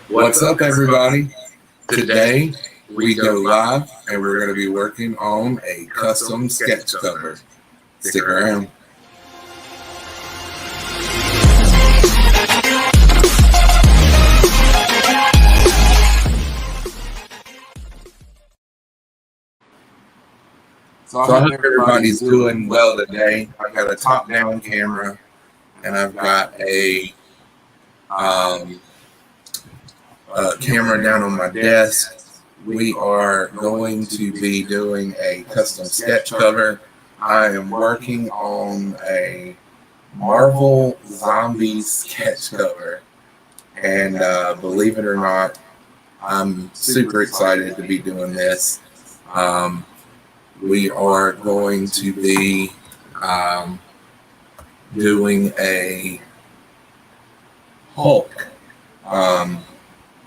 What's up, everybody? Today we go live and we're going to be working on a custom sketch cover. Stick around. So I hope everybody's doing well today. I've got a top-down camera and I've got a camera down on my desk. We are going to be doing a custom sketch cover. I am working on a Marvel zombie sketch cover, and believe it or not, I'm super excited to be doing this. We are going to be doing a Hulk.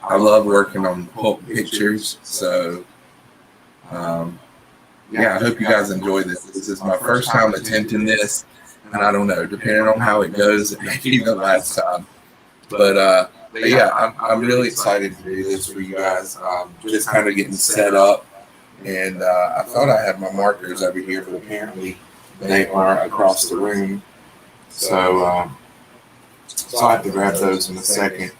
I love working on Hulk pictures, so yeah, I hope you guys enjoy this. This is my first time attempting this, and I don't know, depending on how it goes, it may be the last time. But yeah, I'm really excited to do this for you guys. Just kind of getting set up, and I thought I had my markers over here, but apparently they are across the room. So I have to grab those in a second.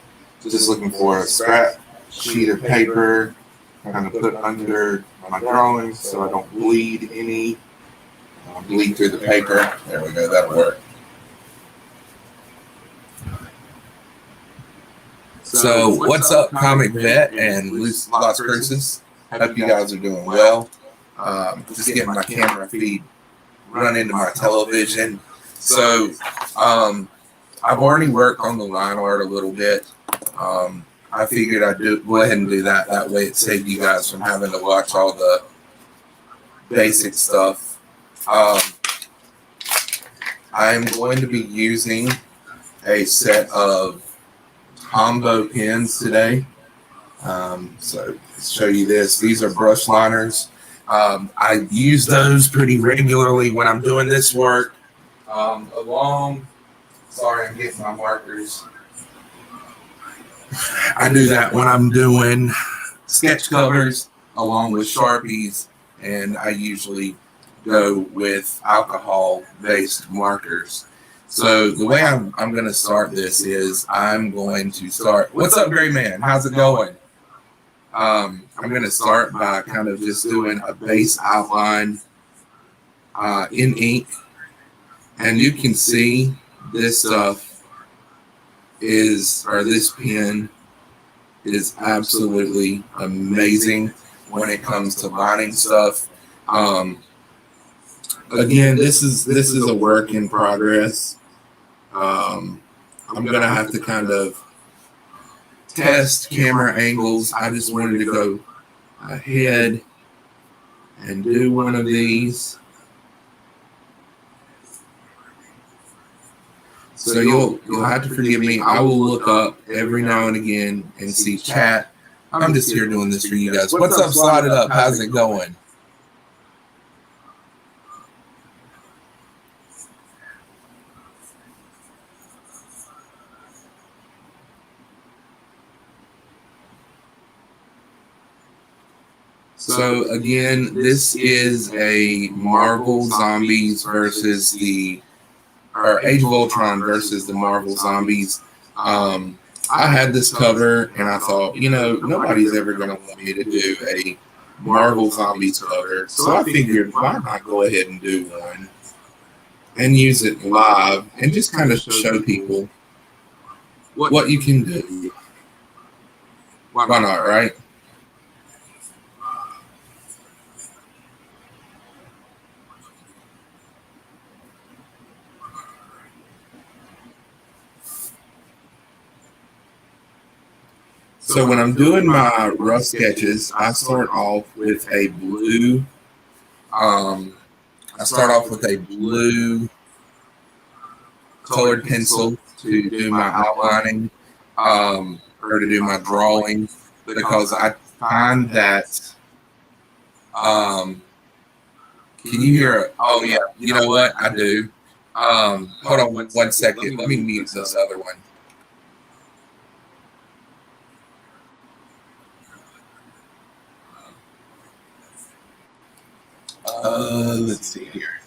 Just looking for a scrap sheet of paper, kind of put under my drawing so I don't bleed any. Bleed through the paper. There we go, that'll work. So what's up, Comic Vet and Lots Crazies? Hope you guys are doing well. Just getting my camera feed run into my television. So I've already worked on the line art a little bit. I figured I'd go ahead and do that. That way it saved you guys from having to watch all the basic stuff. I'm going to be using a set of combo pens today. So let's show you this. These are brush liners. I use those pretty regularly when I'm doing this work. Sorry, I'm getting my markers. I do that when I'm doing sketch covers along with Sharpies, and I usually go with alcohol-based markers. So the way I'm going to start this is I'm going to start. What's up, Gray Man? How's it going? I'm going to start by kind of just doing a base outline in ink, and you can see this stuff this pen is absolutely amazing when it comes to lining stuff. Again, this is a work in progress. I'm gonna have to kind of test camera angles. I just wanted to go ahead and do one of these. So you'll have to forgive me. I will look up every now and again and see chat. I'm just here doing this for you guys. What's up, Slide It Up? How's it going? So again, this is a Marvel Zombies versus Age of Ultron versus the Marvel Zombies. I had this cover and I thought, nobody's ever going to want me to do a Marvel Zombies cover. So I figured, why not go ahead and do one and use it live and just kind of show people what you can do. Why not, right? So when I'm doing my rough sketches, I start off with a blue. Colored pencil to do my outlining, or to do my drawing, because I find that. Can you hear it? Oh yeah, you know what? I do. Hold on one second. Let me mute this other one. Let's see here.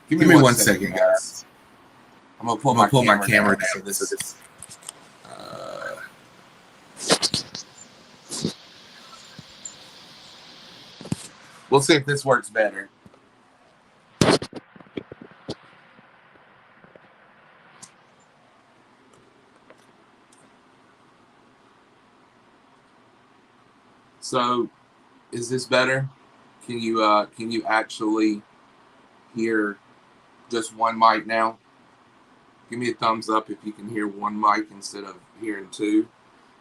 Give me 1 second, guys. I'm gonna pull my camera down so this. We'll see if this works better. So, is this better? Can you actually hear just one mic now? Give me a thumbs up if you can hear one mic instead of hearing two.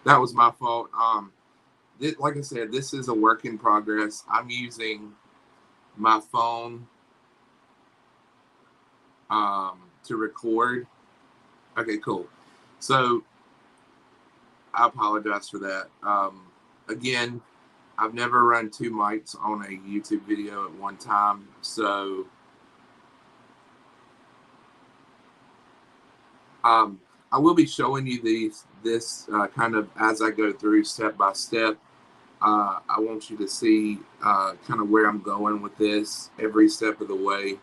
That was my fault. Like I said, this is a work in progress. I'm using my phone to record. Okay, cool. So I apologize for that. Again, I've never run two mics on a YouTube video at one time, so I will be showing you this kind of as I go through step by step. I want you to see kind of where I'm going with this every step of the way.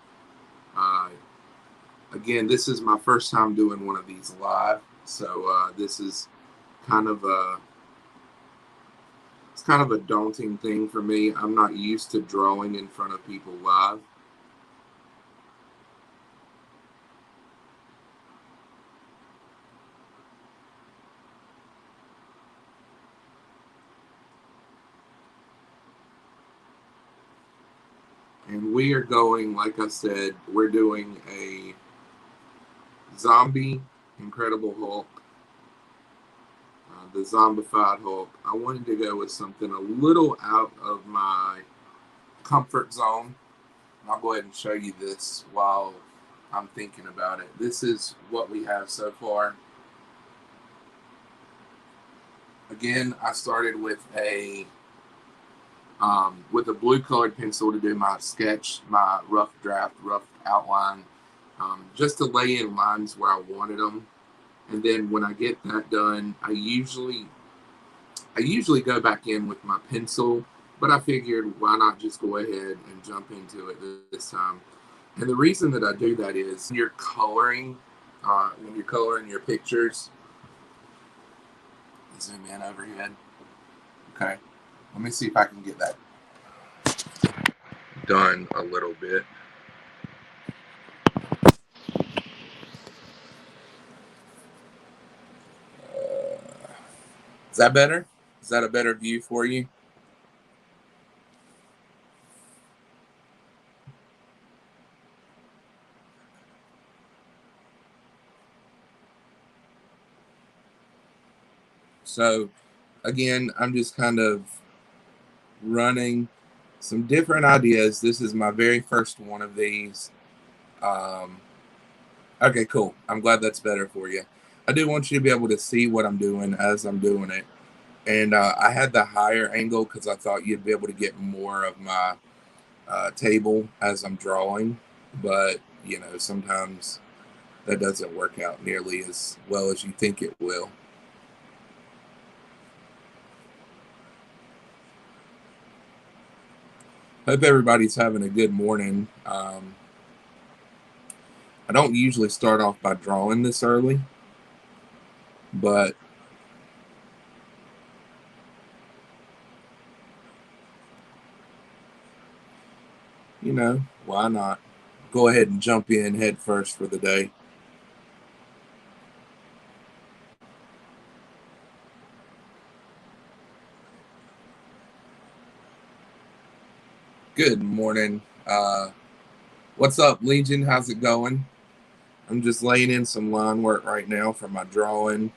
Again, this is my first time doing one of these live, so this is kind of it's kind of a daunting thing for me. I'm not used to drawing in front of people live. And we are going, like I said, we're doing a zombie Incredible Hulk, the zombified Hulk. I wanted to go with something a little out of my comfort zone. I'll go ahead and show you this while I'm thinking about it. This is what we have so far. Again, I started with a blue colored pencil to do my sketch, my rough draft, rough outline, just to lay in lines where I wanted them. And then when I get that done, I usually go back in with my pencil, but I figured why not just go ahead and jump into it this time. And the reason that I do that is when you're coloring your pictures. Zoom in overhead. Okay, let me see if I can get that done a little bit. Is that better? Is that a better view for you? So again, I'm just kind of running some different ideas. This is my very first one of these. Okay, cool. I'm glad that's better for you. I do want you to be able to see what I'm doing as I'm doing it. And I had the higher angle because I thought you'd be able to get more of my table as I'm drawing. But, sometimes that doesn't work out nearly as well as you think it will. Hope everybody's having a good morning. I don't usually start off by drawing this early, but why not? Go ahead and jump in head first for the day. Good morning. What's up, Legion? How's it going? I'm just laying in some line work right now for my drawing.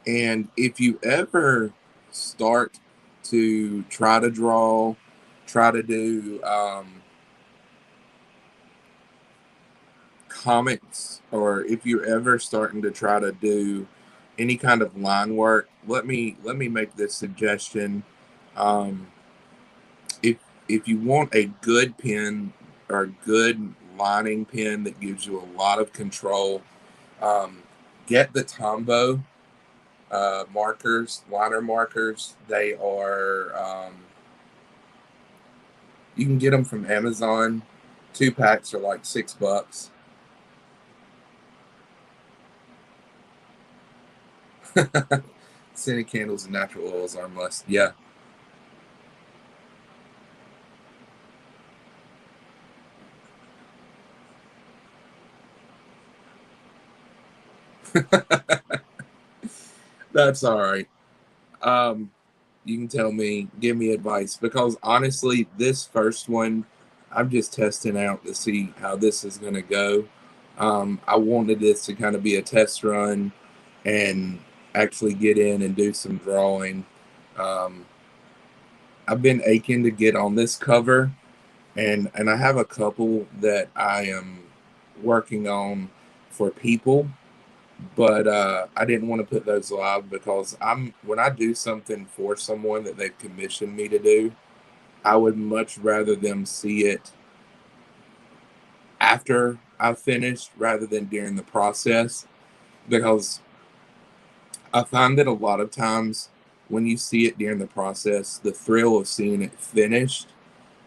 And if you ever start to try to draw, try to do comics, or if you're ever starting to try to do any kind of line work, let me make this suggestion. Um, if if you want a good pen or a good lining pen that gives you a lot of control, um, get the Tombow markers, liner markers. They are you can get them from Amazon. 2 packs are like $6. Scented candles and natural oils are a must. Yeah. That's all right. Um, you can tell me, give me advice, because honestly, this first one, I'm just testing out to see how this is going to go. I wanted this to kind of be a test run and actually get in and do some drawing. Um, I've been aching to get on this cover, and I have a couple that I am working on for people, but I didn't want to put those live because when I do something for someone that they've commissioned me to do, I would much rather them see it after I've finished rather than during the process, because I find that a lot of times when you see it during the process, the thrill of seeing it finished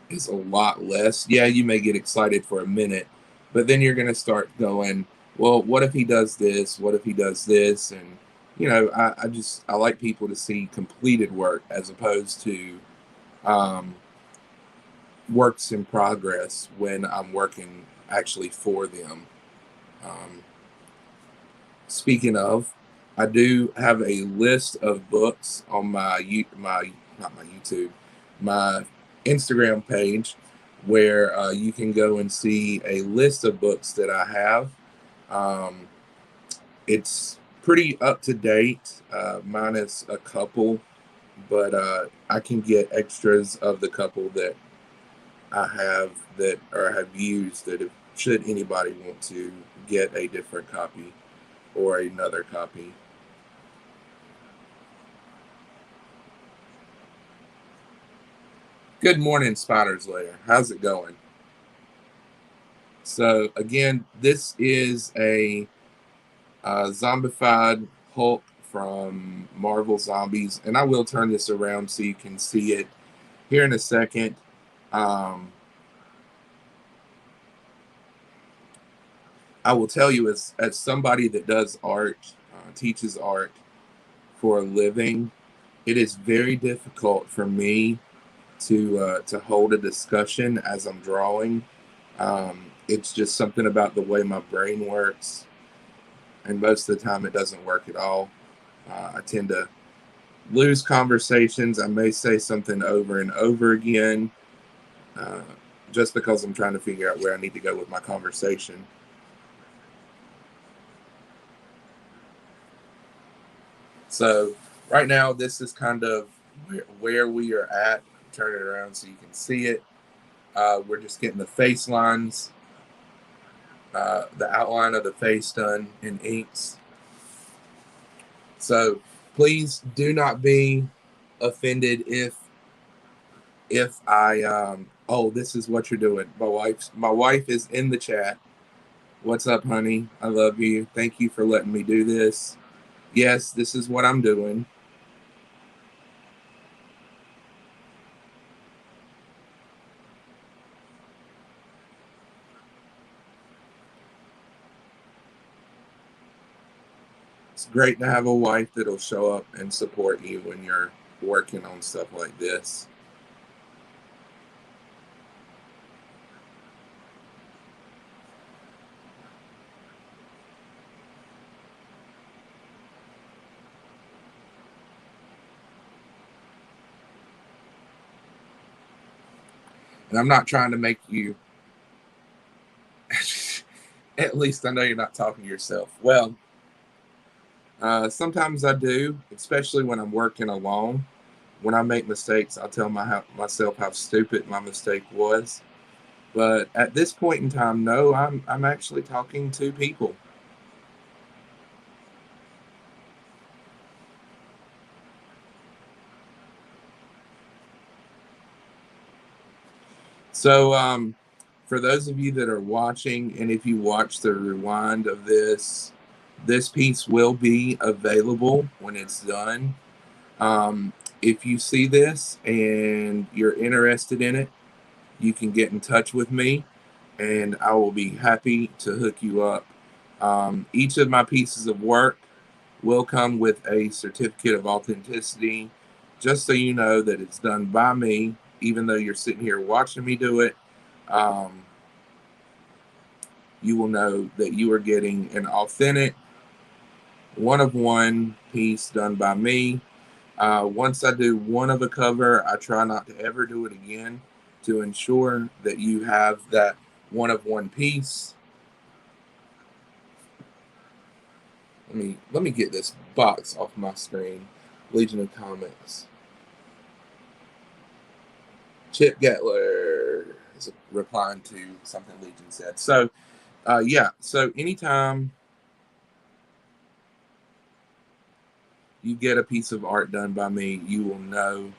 is a lot less. Yeah, you may get excited for a minute, but then you're going to start going, well, what if he does this? What if he does this? And, I like people to see completed work as opposed to um, works in progress when I'm working actually for them. Um, Speaking of, I do have a list of books on my not my YouTube, my Instagram page, where you can go and see a list of books that I have. Um, it's pretty up to date, minus a couple, but I can get extras of the couple that I have that or have used that should anybody want to get a different copy or another copy. Good morning, Spider's Lair. How's it going? So again, this is a zombified Hulk from Marvel Zombies, and I will turn this around so you can see it here in a second. Um, I will tell you, as somebody that does art, teaches art for a living, it is very difficult for me to hold a discussion as I'm drawing. It's just something about the way my brain works, and most of the time it doesn't work at all. I tend to lose conversations. I may say something over and over again, uh, just because I'm trying to figure out where I need to go with my conversation. So right now, this is kind of where we are at. Turn it around so you can see it. We're just getting the face lines, the outline of the face done in inks. So please do not be offended if I oh, this is what you're doing. My wife is in the chat. What's up, honey? I love you. Thank you for letting me do this. Yes, this is what I'm doing. It's great to have a wife that'll show up and support you when you're working on stuff like this. And I'm not trying to make you, at least I know you're not talking to yourself. Well, sometimes I do, especially when I'm working alone. When I make mistakes, I'll tell myself how stupid my mistake was. But at this point in time, no, I'm actually talking to people. So, for those of you that are watching, and if you watch the rewind of this piece will be available when it's done. Um, if you see this and you're interested in it, you can get in touch with me, and I will be happy to hook you up. Each of my pieces of work will come with a certificate of authenticity, just so you know that it's done by me, even though you're sitting here watching me do it. Um, you will know that you are getting an authentic, one of one piece done by me. Once I do one of a cover, I try not to ever do it again to ensure that you have that one of one piece. Let me get this box off my screen. Legion of Comics. Chip Getler is replying to something Legion said. So, yeah. So anytime you get a piece of art done by me, you will know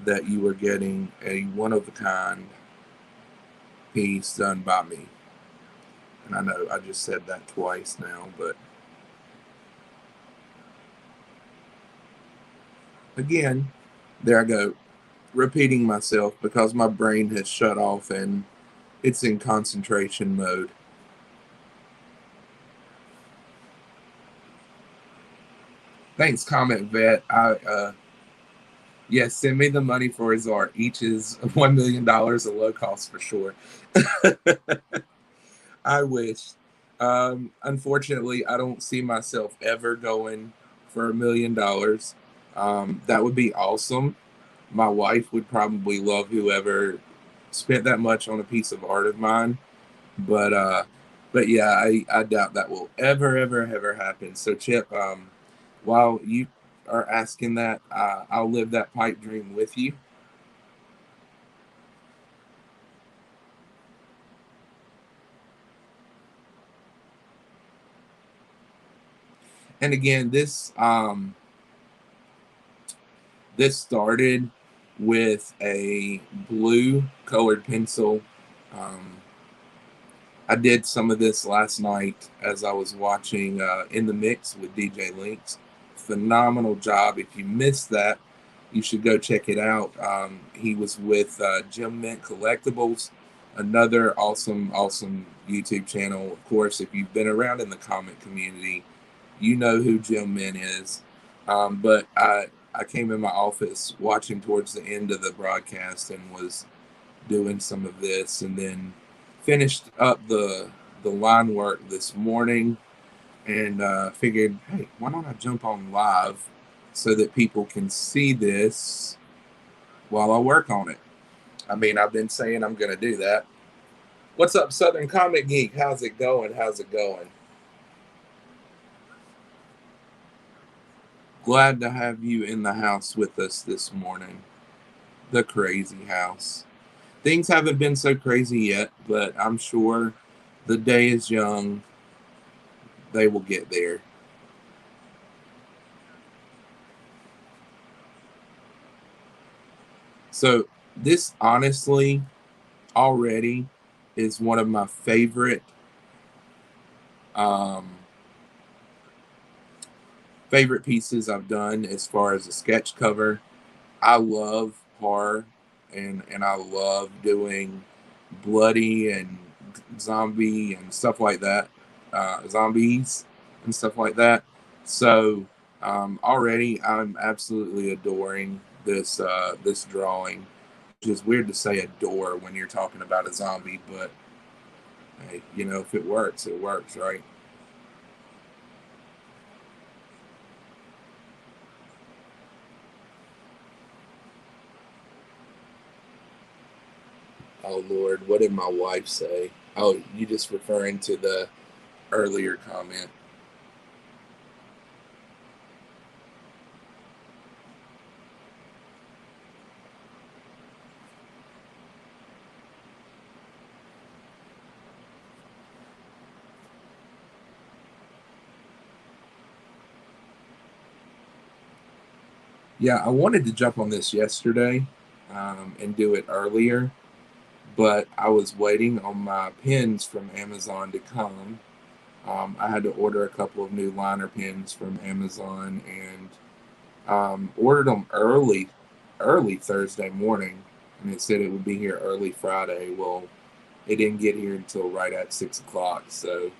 that you are getting a one of a kind piece done by me. And I know I just said that twice now, but again, there I go, repeating myself because my brain has shut off and it's in concentration mode. Thanks, Comment Vet. Yes, send me the money for his art. Each is $1 million, a low cost for sure. I wish. Unfortunately, I don't see myself ever going for $1 million. That would be awesome. My wife would probably love whoever spent that much on a piece of art of mine. But yeah, I doubt that will ever happen. So Chip, while you are asking that, I'll live that pipe dream with you. And again, this started with a blue colored pencil. Um, I did some of this last night as I was watching In the Mix with DJ Links. Phenomenal job. If you missed that, you should go check it out. He was with Jim Mint Collectibles, another awesome YouTube channel. Of course, if you've been around in the comic community, you know who Jim Mint is. But I came in my office watching towards the end of the broadcast and was doing some of this, and then finished up the line work this morning, and figured, hey, why don't I jump on live so that people can see this while I work on it. I mean, I've been saying I'm going to do that. What's up, Southern Comic Geek? How's it going? How's it going? Glad to have you in the house with us this morning. The crazy house. Things haven't been so crazy yet, but I'm sure the day is young. They will get there. So, this honestly already is one of my um, favorite pieces I've done as far as a sketch cover. I love horror, and I love doing bloody and zombie and stuff like that, zombies and stuff like that. So already I'm absolutely adoring this drawing, which is weird to say adore when you're talking about a zombie, but hey, if it works, it works, right? Oh Lord, what did my wife say? Oh, you just referring to the earlier comment. Yeah, I wanted to jump on this yesterday and do it earlier, but I was waiting on my pins from Amazon to come. I had to order a couple of new liner pins from Amazon and ordered them early Thursday morning, and it said it would be here early Friday. Well, it didn't get here until right at 6 o'clock, so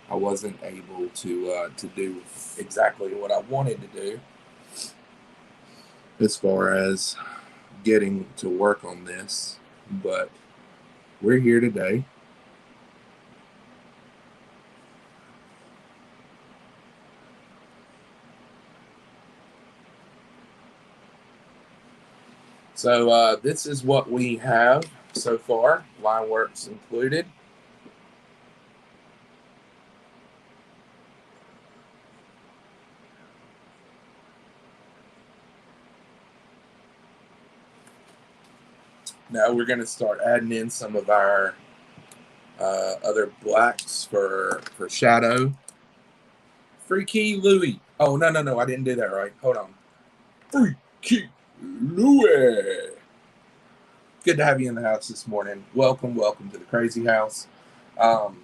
I wasn't able to do exactly what I wanted to do as far as getting to work on this. But we're here today. So this is what we have so far, line works included. Now we're going to start adding in some of our other blacks for shadow. Freaky Louie. Oh, no, I didn't do that right. Hold on. Freaky Louie. Good to have you in the house this morning. Welcome to the Crazy House. Um,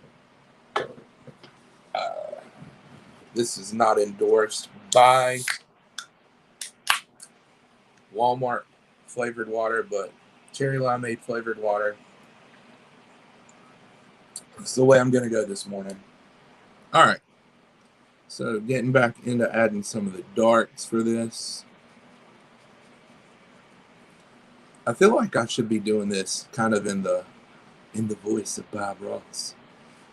uh, this is not endorsed by Walmart flavored water, but cherry limeade flavored water. It's the way I'm going to go this morning. All right. So getting back into adding some of the darks for this. I feel like I should be doing this kind of in the voice of Bob Ross.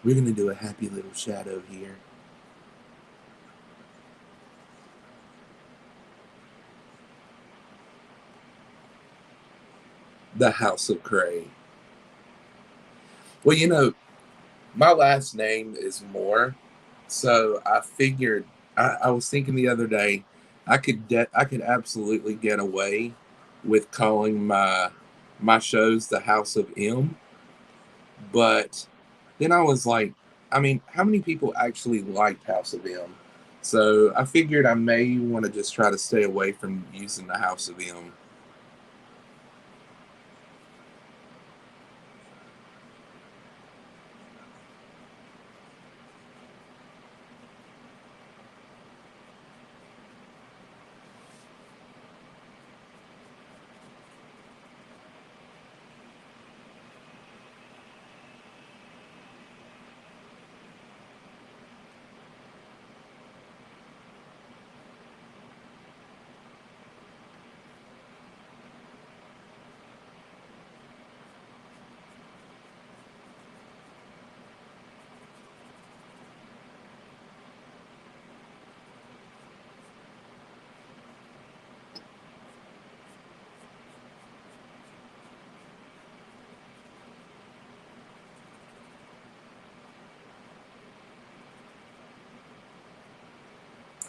We're going to do a happy little shadow here. The House of Cray. Well, my last name is Moore, so I figured I was thinking the other day I could absolutely get away with calling my shows the House of M, but then I was like, I mean, how many people actually liked House of M? So I figured I may want to just try to stay away from using the House of M.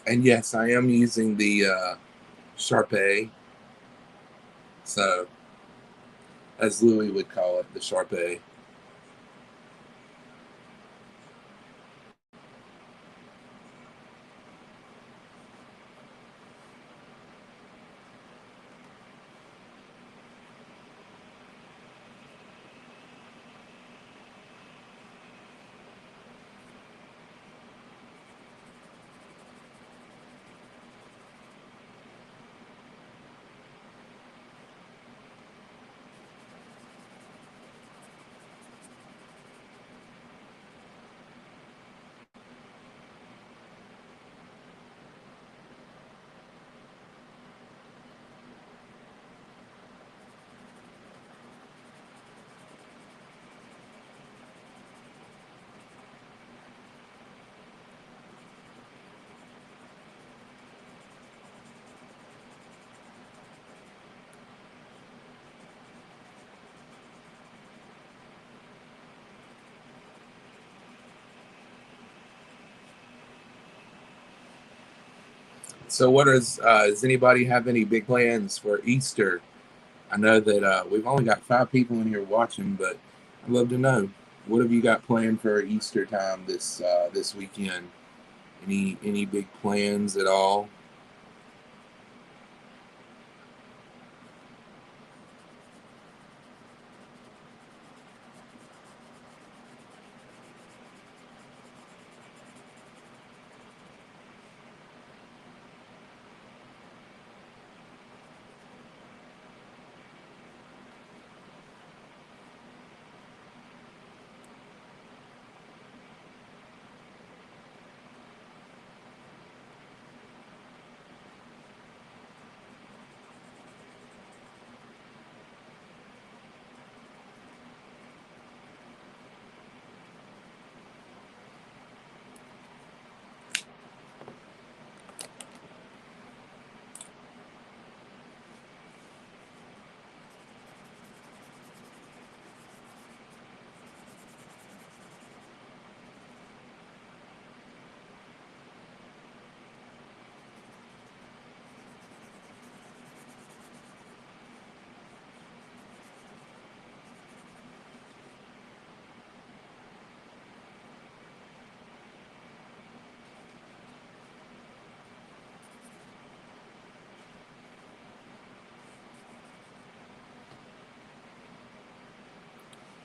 And yes, I am using the Sharpay. So, as Louis would call it, the Sharpay. So, what does anybody have any big plans for Easter? I know that we've only got 5 people in here watching, but I'd love to know, what have you got planned for Easter time this weekend? Any big plans at all?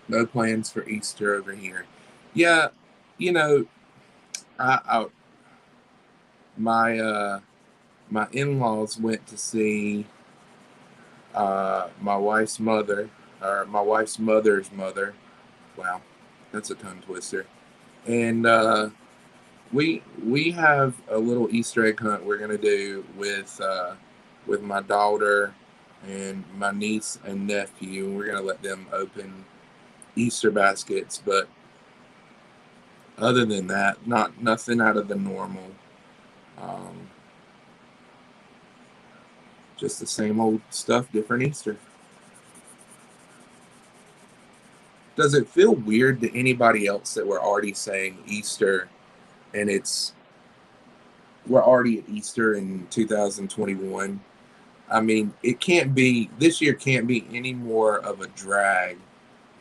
No plans for Easter over here. Yeah, you know, I my my in-laws went to see my wife's mother, or my wife's mother's mother. Wow, that's a tongue twister. And we have a little Easter egg hunt we're gonna do with my daughter and my niece and nephew. We're gonna let them open Easter baskets, but other than that, nothing out of the normal. Um, just the same old stuff, different Easter. Does it feel weird to anybody else that we're already saying Easter and we're already at Easter in 2021? I mean, it can't be, this year can't be any more of a drag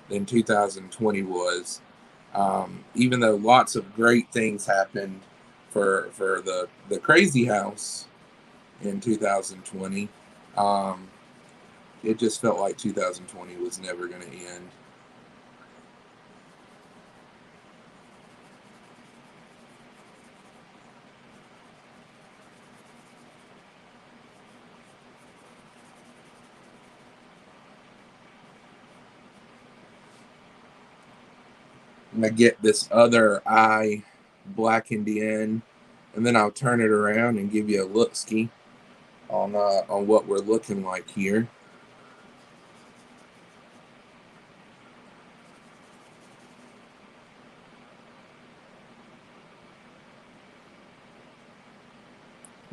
than 2020 was. Even though lots of great things happened for the Crazy House in 2020, um, it just felt like 2020 was never going to end. I'm gonna get this other eye blackened in, and then I'll turn it around and give you a look ski on what we're looking like here.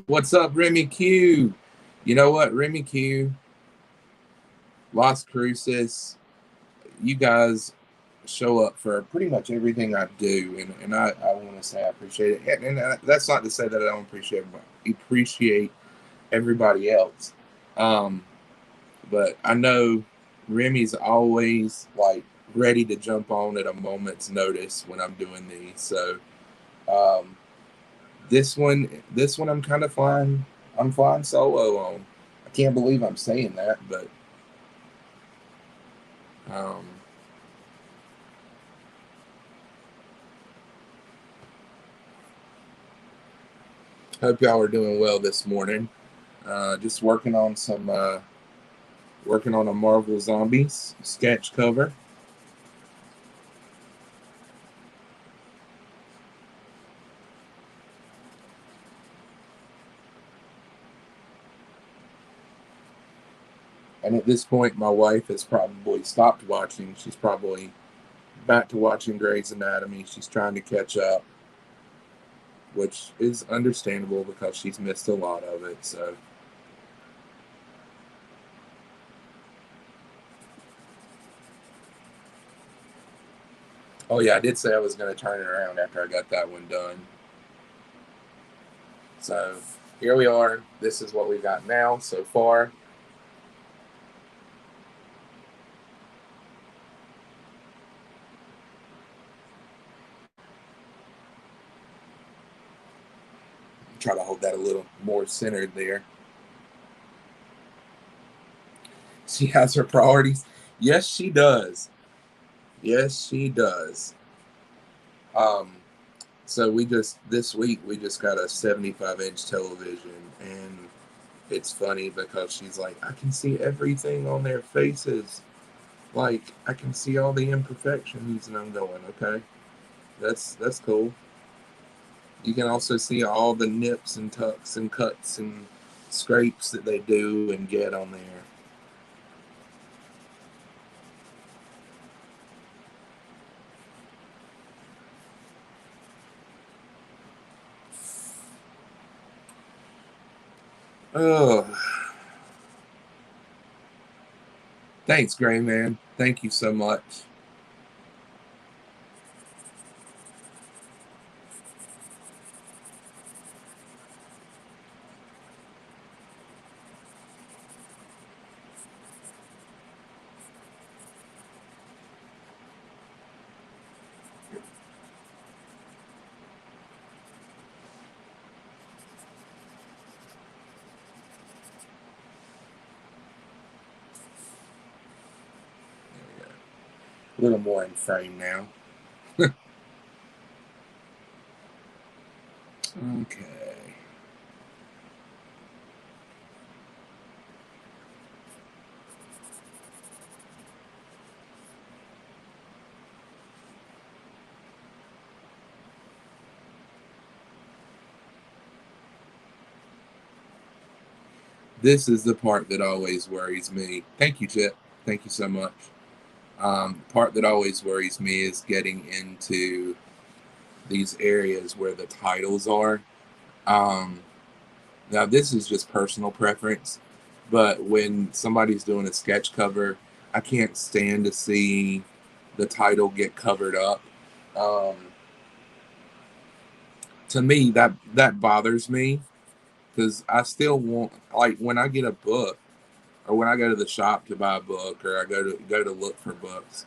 What's up, Remy Q? You know what, Remy Q, Las Cruces, you guys show up for pretty much everything I do, and I want to say I appreciate it. And that's not to say that I don't appreciate everybody else. Um, but I know Remy's always like ready to jump on at a moment's notice when I'm doing these. So um, this one I'm kind of flying. I'm flying solo on. I can't believe I'm saying that, but um, hope y'all are doing well this morning. Just working on a Marvel Zombies sketch cover. And at this point, my wife has probably stopped watching. She's probably back to watching Grey's Anatomy. She's trying to catch up, which is understandable because she's missed a lot of it. So, oh yeah, I did say I was going to turn it around after I got that one done. So here we are. This is what we got now so far. Try to hold that a little more centered there. She has her priorities. Yes, she does. Yes, she does. Um, so this week we just got a 75-inch television, and it's funny because she's like, I can see everything on their faces. Like I can see all the imperfections, and I'm going, okay, that's cool. You can also see all the nips and tucks and cuts and scrapes that they do and get on there. Oh, thanks, Gray Man. Thank you so much. little more in frame now. Okay. This is the part that always worries me. Thank you, Chip. Thank you so much. The part that always worries me is getting into these areas where the titles are. Um, Now, this is just personal preference, but when somebody's doing a sketch cover, I can't stand to see the title get covered up. Um, to me, that bothers me because I still want, like, when I get a book or when I go to the shop to buy a book or I go to look for books,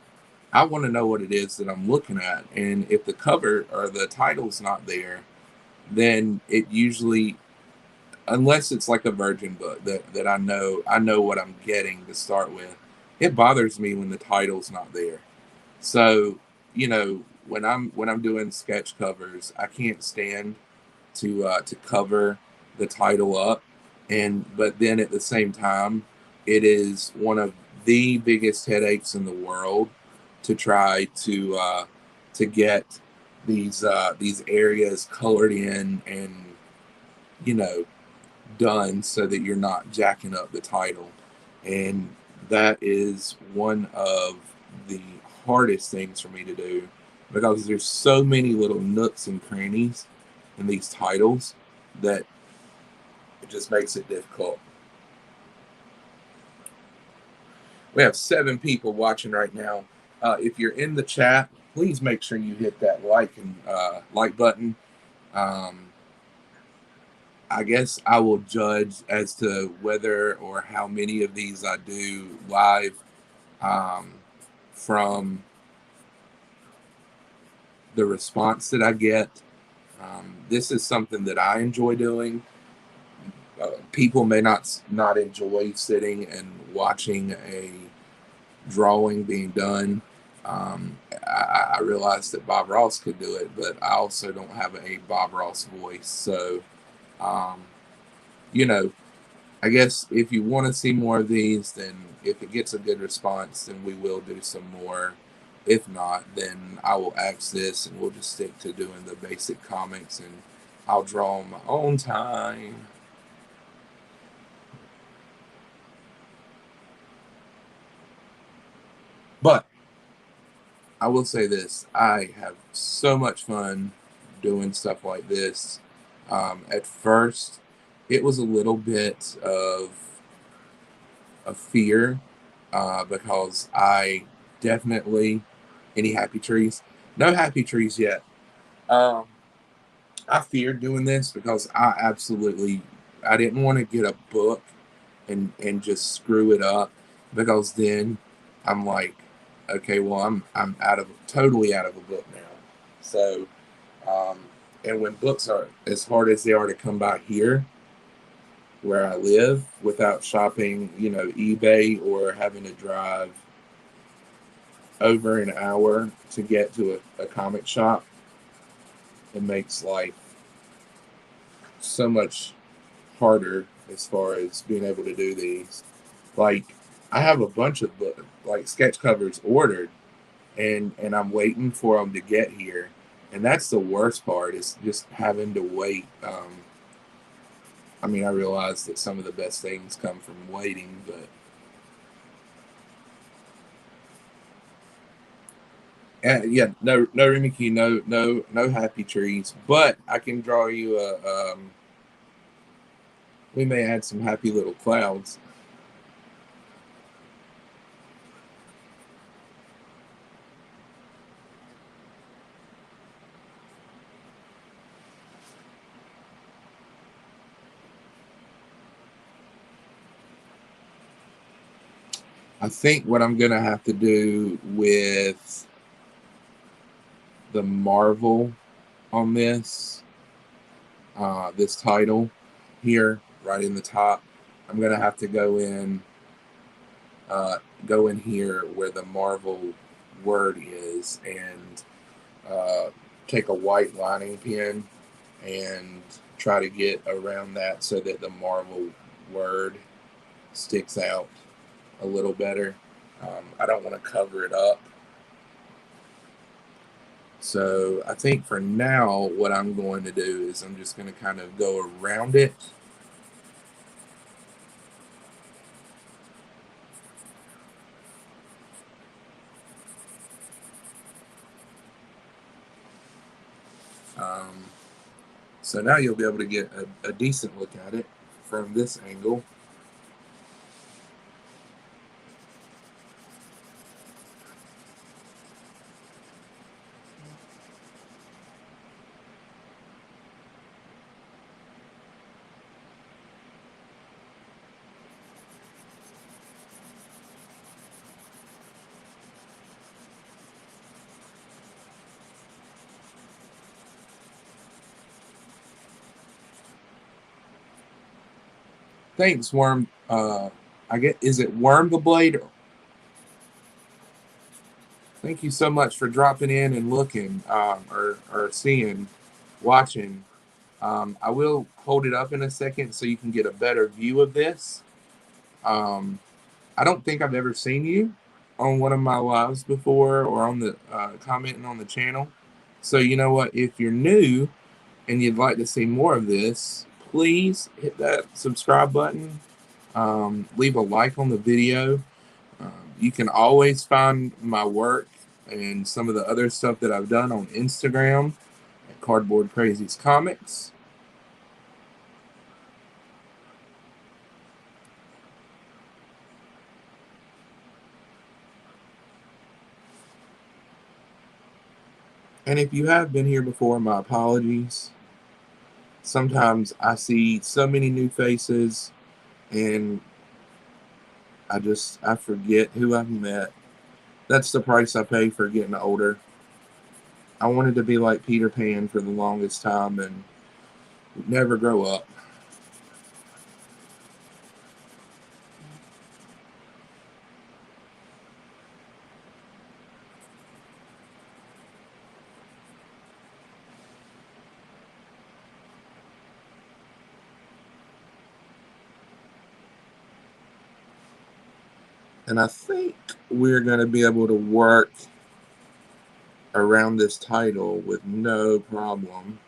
I want to know what it is that I'm looking at, and if the cover or the title's not there, then it usually, unless it's like a virgin book that I know what I'm getting to start with, it bothers me when the title's not there. So, when I'm doing sketch covers, I can't stand to cover the title up, and but then at the same time, it is one of the biggest headaches in the world to try to get these areas colored in and you know done so that you're not jacking up the title. And that is one of the hardest things for me to do because there's so many little nooks and crannies in these titles that it just makes it difficult. We have 7 people watching right now. If you're in the chat, please make sure you hit that like button. Um, I guess I will judge as to whether or how many of these I do live um, from the response that I get. This is something that I enjoy doing. People may not enjoy sitting and watching a drawing being done. I realized that Bob Ross could do it, but I also don't have a Bob Ross voice. So, um, you know, I guess if you want to see more of these, then if it gets a good response, then we will do some more. If not, then I will axe this and we'll just stick to doing the basic comics and I'll draw on my own time. But I will say this, I have so much fun doing stuff like this. At first, it was a little bit of a fear because I definitely, any happy trees? No happy trees yet. Um, I feared doing this because I didn't want to get a book and just screw it up because then I'm like, okay, well I'm totally out of a book now. So, um, and when books are as hard as they are to come by here where I live without shopping, eBay or having to drive over an hour to get to a comic shop, it makes life so much harder as far as being able to do these. Like, I have a bunch of like sketch covers ordered, and I'm waiting for them to get here, and that's the worst part is just having to wait. I mean, I realize that some of the best things come from waiting, but yeah, no Rimiki, no happy trees. But I can draw you a. We may add some happy little clouds. I think what I'm gonna have to do with the Marvel on this title here, right in the top, I'm gonna have to uh, go in here where the Marvel word is, and take a white lining pen and try to get around that so that the Marvel word sticks out a little better. I don't want to cover it up. So I think for now, what I'm going to do is I'm just going to kind of go around it. So now you'll be able to get a decent look at it from this angle. Thanks, Worm. Is it Worm the Blade? Thank you so much for dropping in and looking, or seeing, watching. I will hold it up in a second so you can get a better view of this. I don't think I've ever seen you on one of my lives before, or on the commenting on the channel. So you know what? If you're new and you'd like to see more of this, please hit that subscribe button. Leave a like on the video. You can always find my work and some of the other stuff that I've done on Instagram at Cardboard Crazies Comics. And if you have been here before, my apologies. Sometimes I see so many new faces and I forget who I've met. That's the price I pay for getting older. I wanted to be like Peter Pan for the longest time and never grow up. And I think we're going to be able to work around this title with no problem.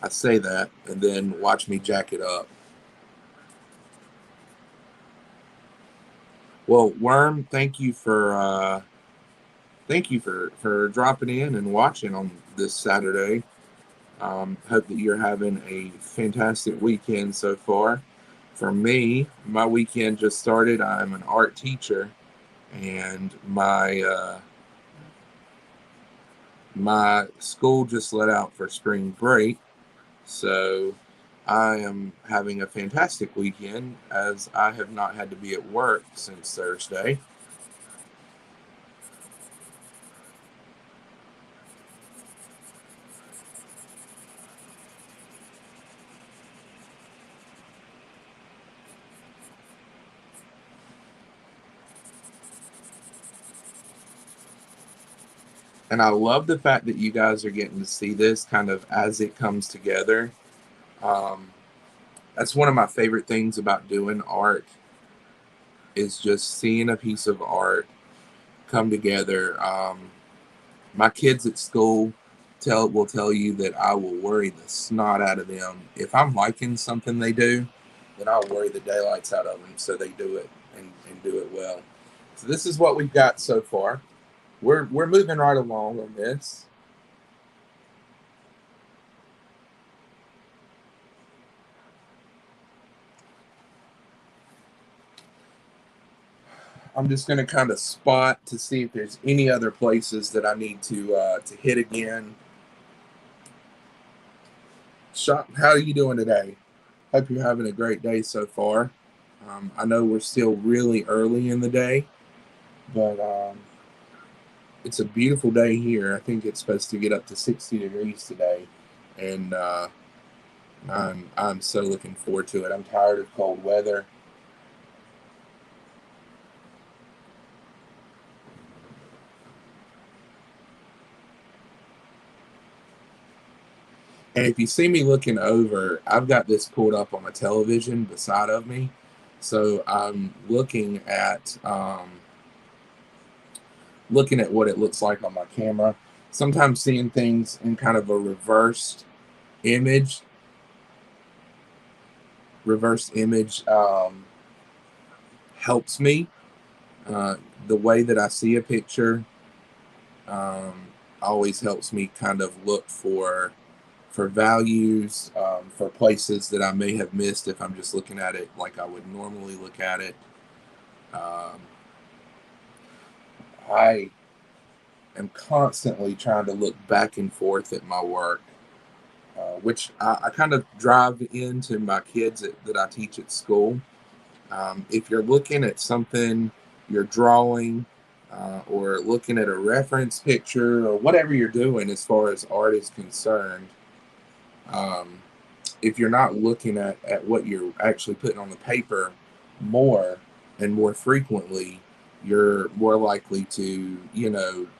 I say that, and then watch me jack it up. Well, Worm, thank you for dropping in and watching on this Saturday. Hope that you're having a fantastic weekend so far. For me, my weekend just started. I'm an art teacher, and my school just let out for spring break. So I am having a fantastic weekend, as I have not had to be at work since Thursday. And I love the fact that you guys are getting to see this kind of as it comes together. Um, that's one of my favorite things about doing art, is just seeing a piece of art come together. My kids at school will tell you that I will worry the snot out of them. If I'm liking something they do, then I'll worry the daylights out of them so they do it and do it well. So this is what we've got so far. We're moving right along on this. I'm just going to kind of spot to see if there's any other places that I need to hit again. How are you doing today? Hope you're having a great day so far. I know we're still really early in the day, but it's a beautiful day here. I think it's supposed to get up to 60 degrees today, and I'm so looking forward to it. I'm tired of cold weather. And if you see me looking over, I've got this pulled up on my television beside of me. So I'm looking at what it looks like on my camera. Sometimes seeing things in kind of a image, reverse image helps me. The way that I see a picture always helps me kind of look for values, for places that I may have missed if I'm just looking at it like I would normally look at it. Um, I am constantly trying to look back and forth at my work, which I kind of drive into my kids that I teach at school. If you're looking at something, you're drawing, or looking at a reference picture, or whatever you're doing as far as art is concerned, um, if you're not looking at what you're actually putting on the paper more and more frequently, you're more likely to,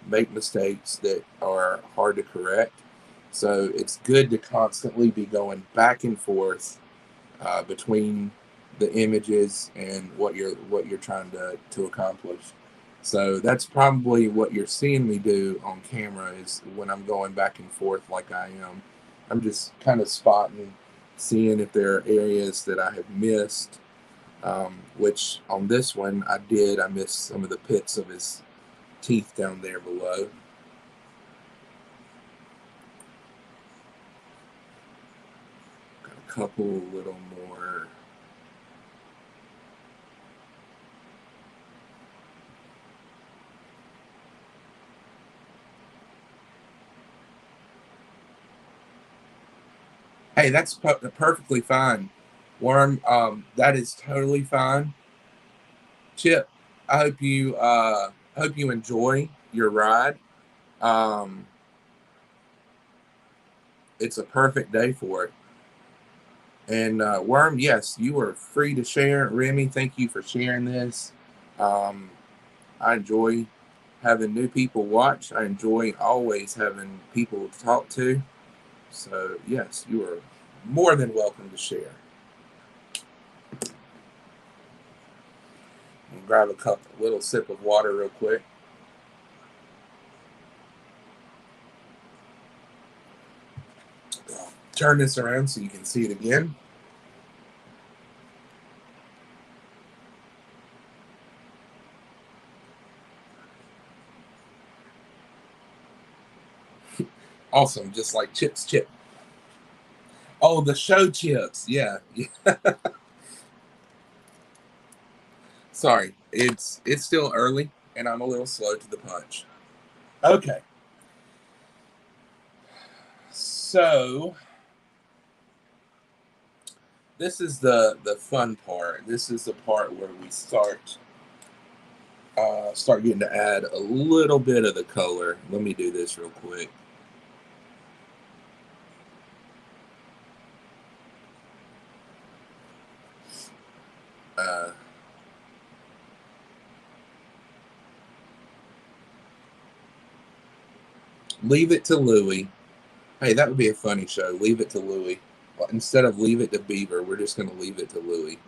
make mistakes that are hard to correct. So it's good to constantly be going back and forth between the images and what you're trying to accomplish. So that's probably what you're seeing me do on camera is when I'm going back and forth like I am. I'm just kind of spotting, seeing if there are areas that I have missed, which on this one I did. I missed some of the pits of his teeth down there below. Got a couple little more. Hey, that's perfectly fine. Worm, that is totally fine. Chip, I hope you enjoy your ride. Um, it's a perfect day for it. And Worm, yes, you are free to share. Remy, thank you for sharing this. Um, I enjoy having new people watch. I enjoy always having people to talk to. So yes, you are more than welcome to share. I'll grab a little sip of water real quick. I'll turn this around so you can see it again. Awesome, just like Chip's chip. Oh, the show chips. Yeah. Sorry, it's still early and I'm a little slow to the punch. Okay. So this is the fun part. This is the part where we start getting to add a little bit of the color. Let me do this real quick. Uh, Leave it to Louie. Hey, that would be a funny show. Leave it to Louie. Well, instead of leave it to Beaver, we're just going to leave it to Louie.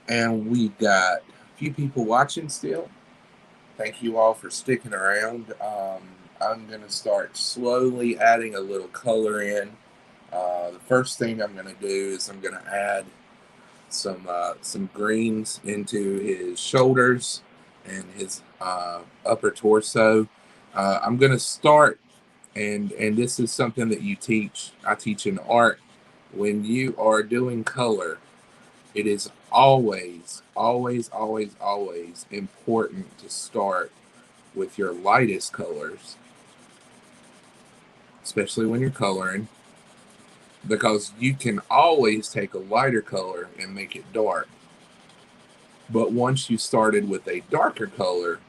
And we got a few people watching still. Thank you all for sticking around. I'm going to start slowly adding a little color in. The first thing I'm going to do is I'm going to add some greens into his shoulders and his upper torso. I'm going to start, and this is something that I teach in art. When you are doing color, it is always, always, always, always important to start with your lightest colors, especially when you're coloring, because you can always take a lighter color and make it dark. But once you started with a darker color,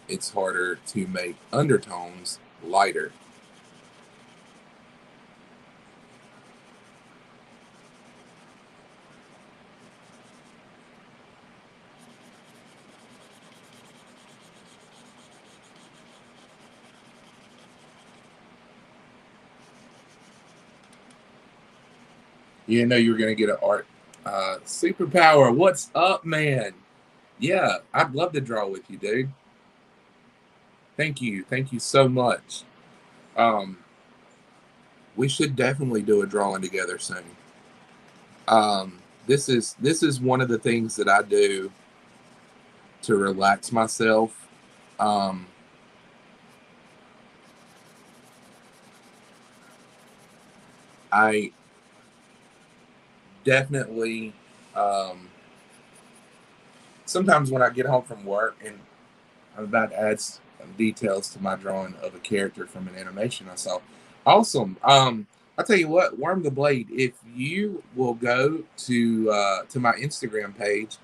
it's harder to make undertones lighter. You didn't know you were going to get an art superpower. What's up, man? Yeah, I'd love to draw with you, dude. Thank you. Thank you so much. Um, we should definitely do a drawing together soon. This is one of the things that I do to relax myself. Um, I definitely um, sometimes when I get home from work and I'm about to add some details to my drawing of a character from an animation I saw. Awesome. I'll tell you what, Worm the Blade. If you will go to my Instagram page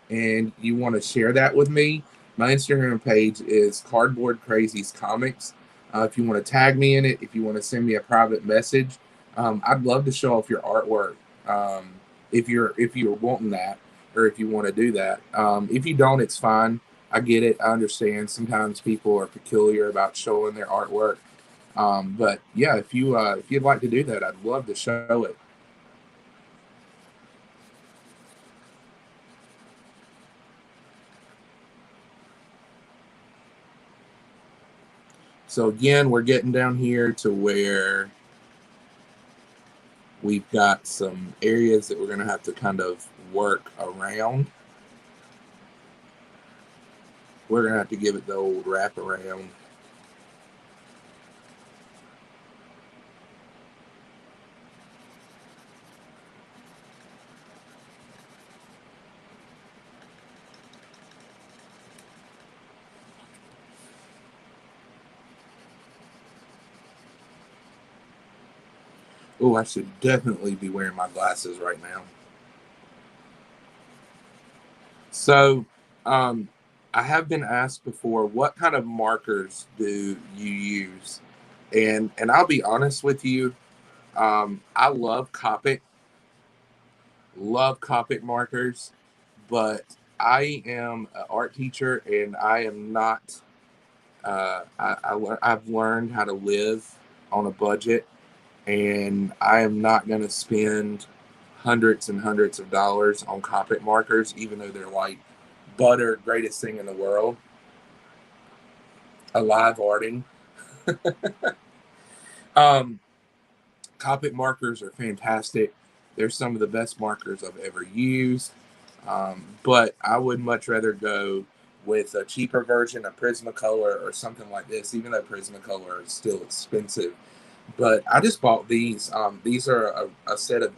and you want to share that with me, my Instagram page is Cardboard Crazies Comics. If you want to tag me in it, if you want to send me a private message, I'd love to show off your artwork. If you're wanting that, or if you want to do that. If you don't, it's fine. I get it. I understand. Sometimes people are peculiar about showing their artwork. But yeah, if you'd like to do that, I'd love to show it. So again, we're getting down here to where we've got some areas that we're going to have to kind of work around. We're going to have to give it the old wrap around. Oh, I should definitely be wearing my glasses right now. So, um, I have been asked before, what kind of markers do you use? And I'll be honest with you, I love Copic markers, but I am an art teacher and I am not. I've learned how to live on a budget, and I am not going to spend hundreds and hundreds of dollars on Copic markers, even though they're like butter, greatest thing in the world. Alive arting. um, Copic markers are fantastic. They're some of the best markers I've ever used. But I would much rather go with a cheaper version, a Prismacolor or something like this, even though Prismacolor is still expensive. But I just bought these. These are a set of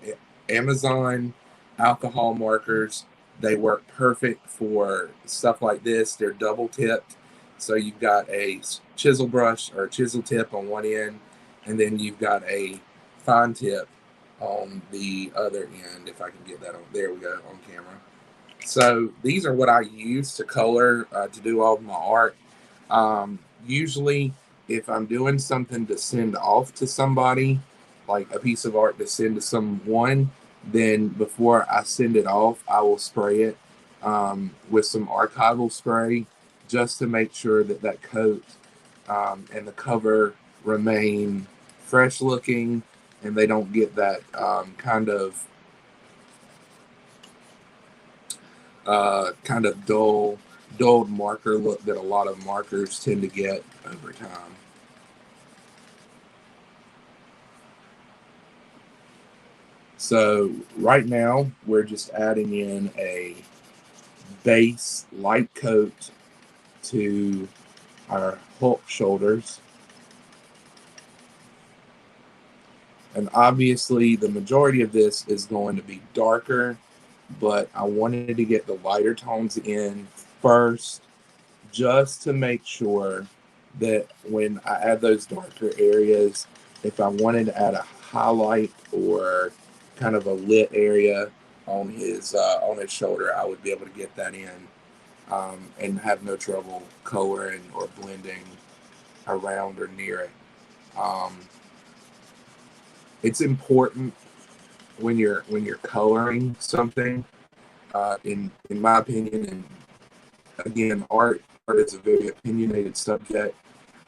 Amazon alcohol markers. They work perfect for stuff like this. They're double tipped. So you've got a chisel brush or chisel tip on one end, and then you've got a fine tip on the other end. If I can get that on, there we go, on camera. So these are what I use to color, to do all of my art. Usually, if I'm doing something to send off to somebody, like a piece of art to send to someone, then before I send it off, I will spray it with some archival spray just to make sure that that coat and the cover remain fresh looking and they don't get that kind of dulled marker look that a lot of markers tend to get over time. So right now we're just adding in a base light coat to our Hulk shoulders. And obviously the majority of this is going to be darker, but I wanted to get the lighter tones in first just to make sure that when I add those darker areas, if I wanted to add a highlight or kind of a lit area on his shoulder, I would be able to get that in. and have no trouble coloring or blending around or near it. Um, it's important when you're coloring something, in my opinion, and again, art is a very opinionated subject.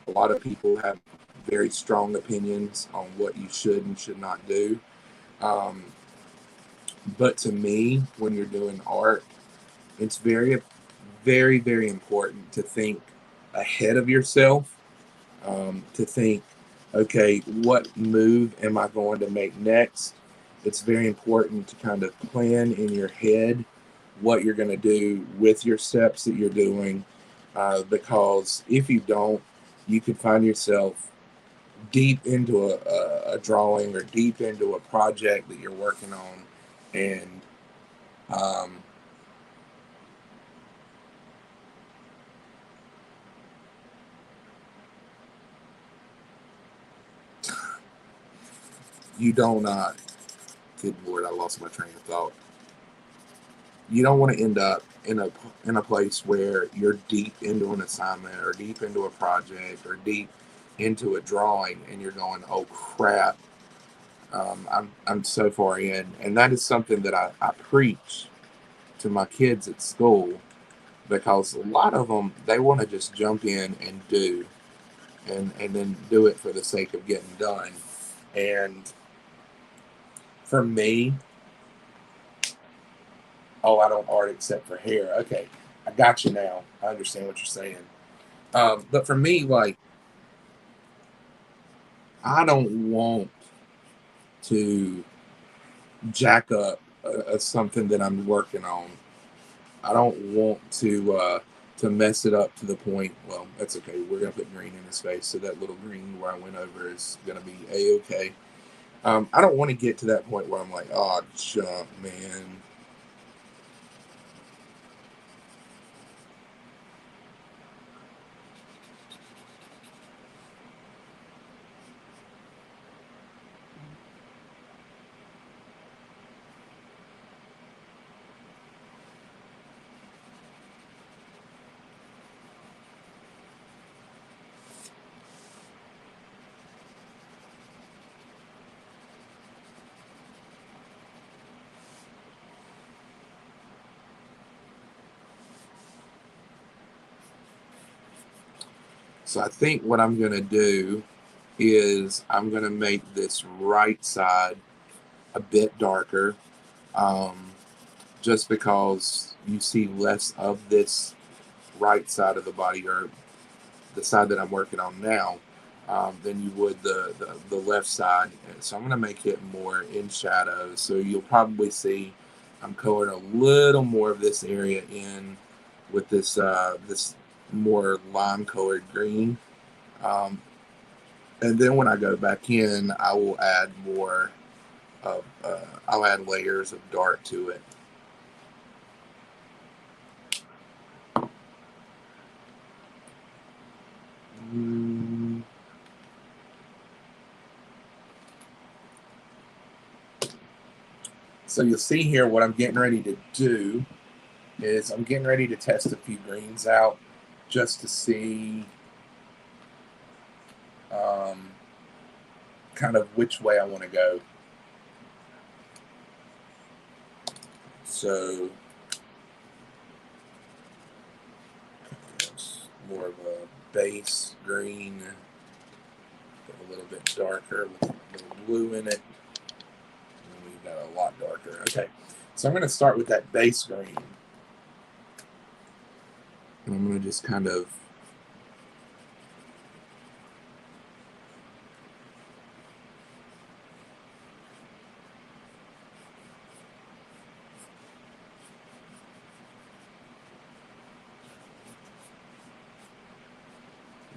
A lot of people have very strong opinions on what you should and should not do. Um, but to me, when you're doing art, it's very, very, very important to think ahead of yourself, to think, okay, what move am I going to make next? It's very important to kind of plan in your head what you're going to do with your steps that you're doing, because if you don't, you could find yourself deep into a drawing or deep into a project that you're working on, and um, you don't. Good Lord, I lost my train of thought. You don't want to end up in a place where you're deep into an assignment or deep into a project or deep into a drawing, and you're going, "Oh crap, I'm so far in," and that is something that I preach to my kids at school, because a lot of them, they want to just jump in and do, and then do it for the sake of getting done. And for me, oh, I don't art except for hair. Okay, I got you now. I understand what you're saying. But for me, like, I don't want to jack up something that I'm working on. I don't want to mess it up to the point. Well, that's okay. We're gonna put green in his face, so that little green where I went over is gonna be a okay. I don't want to get to that point where I'm like, oh, jump, man. So I think what I'm gonna do is I'm gonna make this right side a bit darker, um, just because you see less of this right side of the body, or the side that I'm working on now, than you would the left side. And so I'm going to make it more in shadow. So you'll probably see I'm coloring a little more of this area in with this more lime colored green. Um, and then when I go back in, I will add more of, I'll add layers of dark to it. Mm, So you'll see here what I'm getting ready to do is I'm getting ready to test a few greens out just to see, um, kind of which way I want to go. So it's more of a base green, a little bit darker with a little blue in it. And we've got a lot darker. Okay, so I'm going to start with that base green. And I'm going to just kind of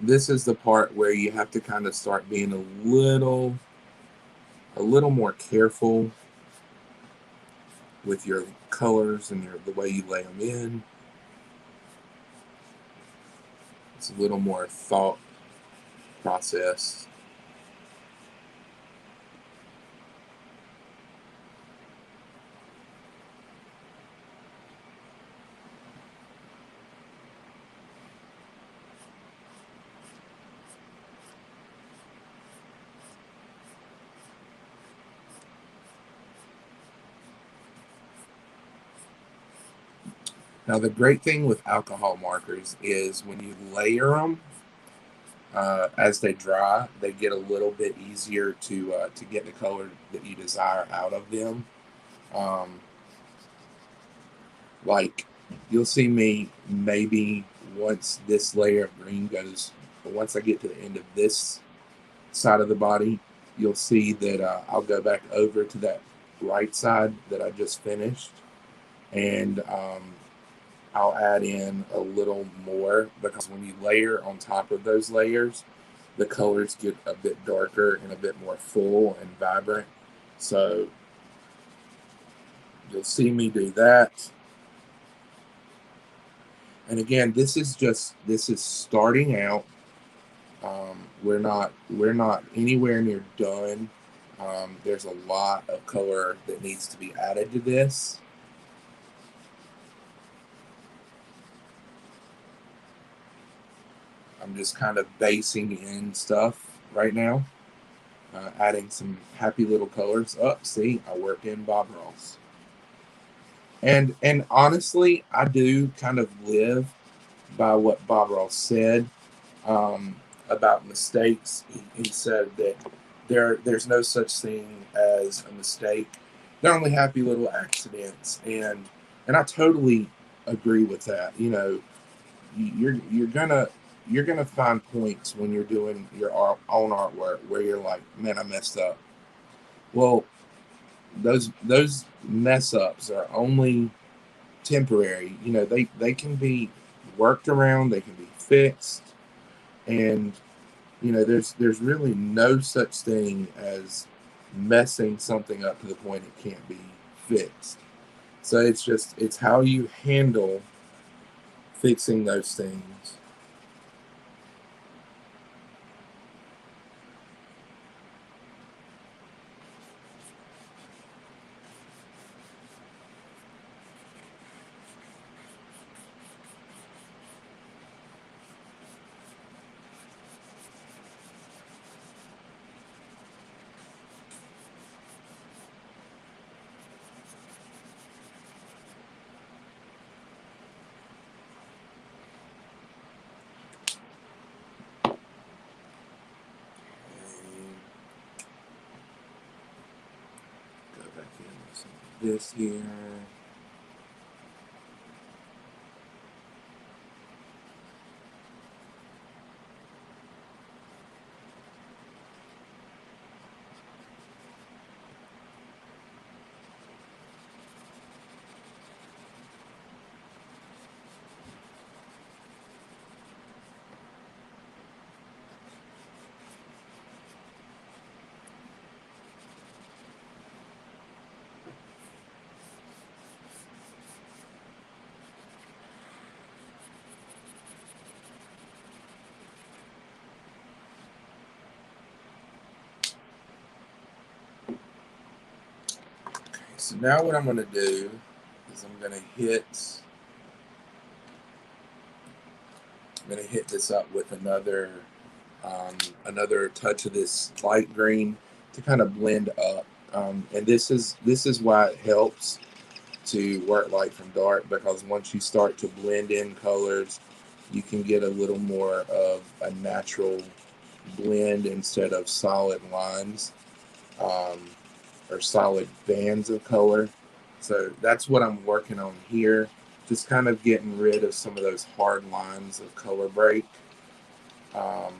this is the part where you have to kind of start being a little more careful with your colors and the way you lay them in. It's a little more thought process. Now, the great thing with alcohol markers is when you layer them, as they dry, they get a little bit easier to get the color that you desire out of them. Um, like you'll see me maybe once this layer of green goes, once I get to the end of this side of the body, you'll see that I'll go back over to that right side that I just finished, and I'll add in a little more because when you layer on top of those layers, the colors get a bit darker and a bit more full and vibrant. So you'll see me do that. And again, this is starting out. We're not anywhere near done. There's a lot of color that needs to be added to this. I'm just kind of basing in stuff right now, adding some happy little colors. Oh, see, I work in Bob Ross. And honestly, I do kind of live by what Bob Ross said about mistakes. He said that there's no such thing as a mistake. They're only happy little accidents, and I totally agree with that. You know, you're gonna find points when you're doing your own artwork where you're like, man, I messed up. Well, those mess ups are only temporary. You know, they can be worked around, they can be fixed, and you know, there's really no such thing as messing something up to the point it can't be fixed. So it's how you handle fixing those things. Go back in with some of this here. So now what I'm going to do is I'm going to hit this up with another touch of this light green to kind of blend up. And this is why it helps to work light from dark, because once you start to blend in colors, you can get a little more of a natural blend instead of solid lines. Um, or solid bands of color. So that's what I'm working on here. Just kind of getting rid of some of those hard lines of color break. Um,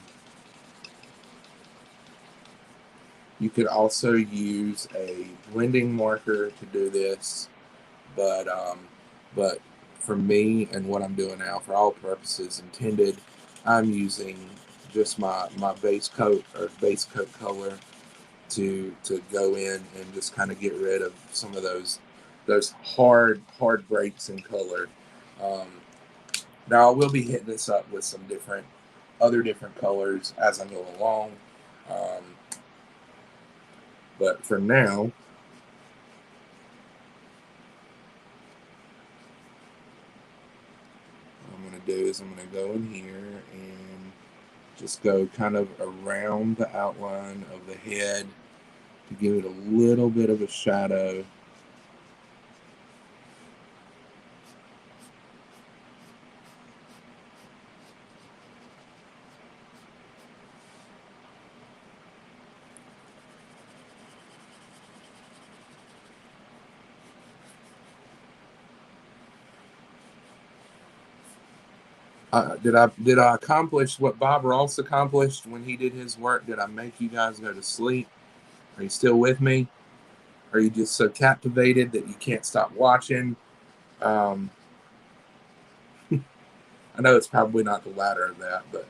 you could also use a blending marker to do this, but for me and what I'm doing now, for all purposes intended, I'm using just my base coat color to go in and just kind of get rid of some of those hard breaks in color. Um, Now I will be hitting this up with some other different colors as I go along, um, but for now, what I'm going to do is I'm going to go in here and just go kind of around the outline of the head to give it a little bit of a shadow. Did I accomplish what Bob Ross accomplished when he did his work? Did I make you guys go to sleep? Are you still with me? Are you just so captivated that you can't stop watching? Um, I know it's probably not the latter of that, but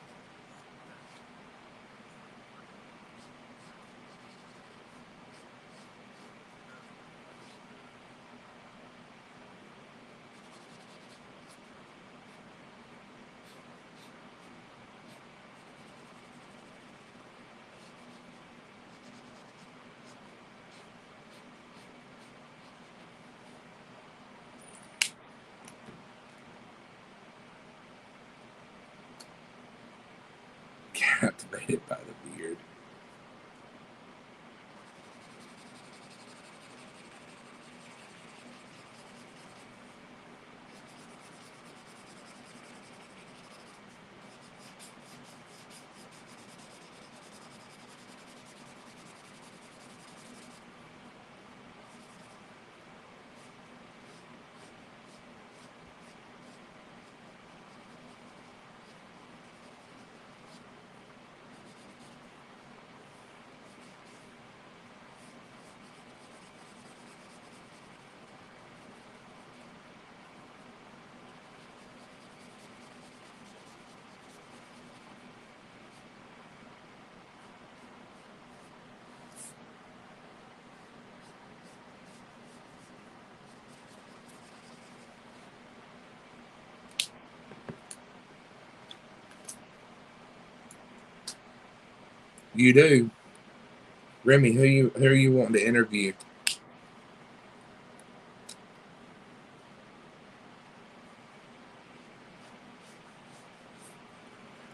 captivated by the beard. You do, Remy. Who you wanting to interview?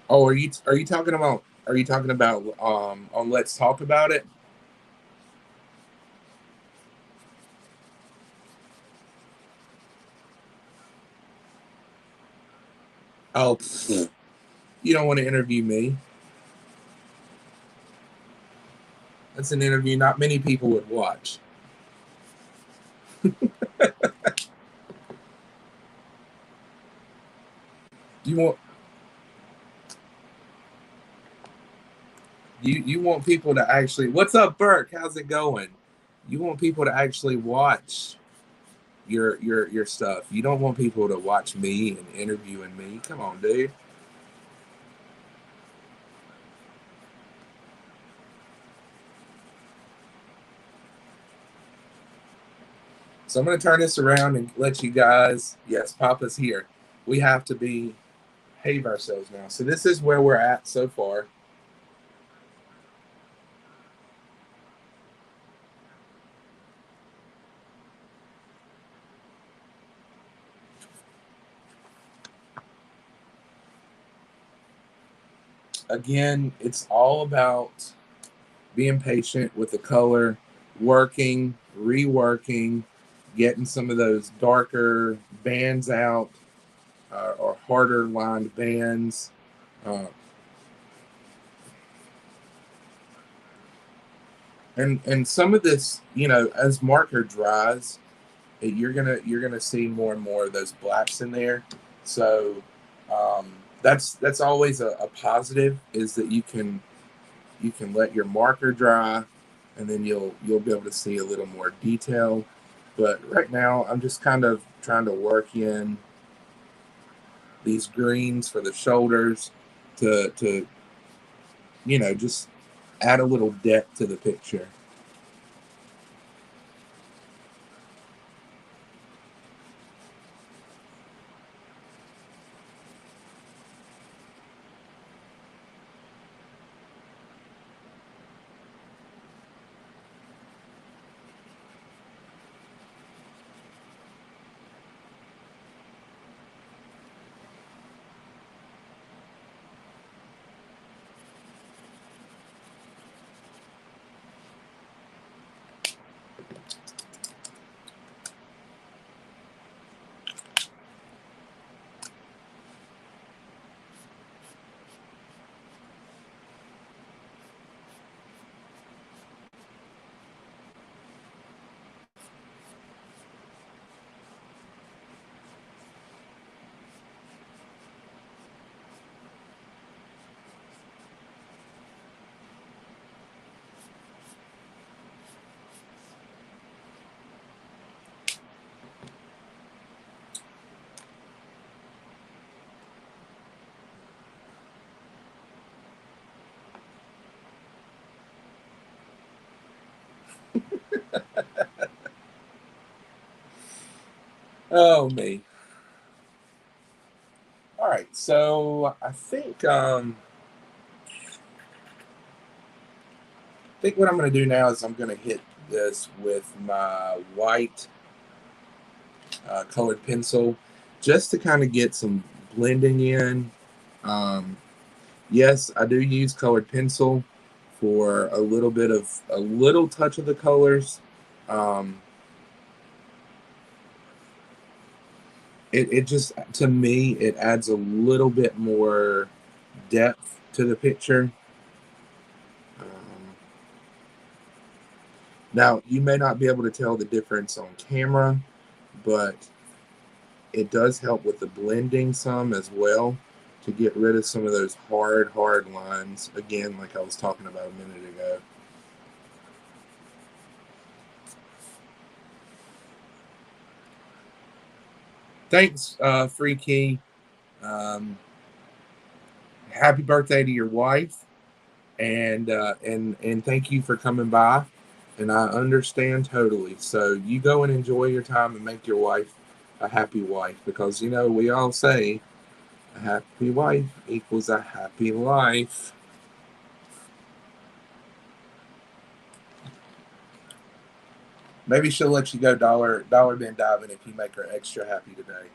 Oh, are you talking about on Let's Talk About It? Oh, you don't want to interview me. That's an interview not many people would watch. You want you want people to actually. What's up, Burke? How's it going? You want people to actually watch your stuff. You don't want people to watch me and interviewing me. Come on, dude. So I'm going to turn this around and let you guys. Yes, Papa's here. We have to behave ourselves now. So this is where we're at so far. Again, it's all about being patient with the color, working, reworking, getting some of those darker bands out, or harder lined bands. Uh, and some of this, as marker dries, you're gonna see more and more of those blacks in there. So that's always a positive, is that you can let your marker dry, and then you'll be able to see a little more detail. But right now, I'm just kind of trying to work in these greens for the shoulders to just add a little depth to the picture. Oh me. All right, so I think what I'm going to do now is I'm going to hit this with my white colored pencil just to kind of get some blending in. Um, yes, I do use colored pencil for a little touch of the colors. Um, it just, to me, it adds a little bit more depth to the picture. Um, Now, you may not be able to tell the difference on camera, but it does help with the blending some as well to get rid of some of those hard lines. Again, like I was talking about a minute ago. Thanks, Free Key. Um, Happy birthday to your wife, and thank you for coming by. And I understand totally. So you go and enjoy your time and make your wife a happy wife, because we all say a happy wife equals a happy life. Maybe she'll let you go dollar bin diving if you make her extra happy today.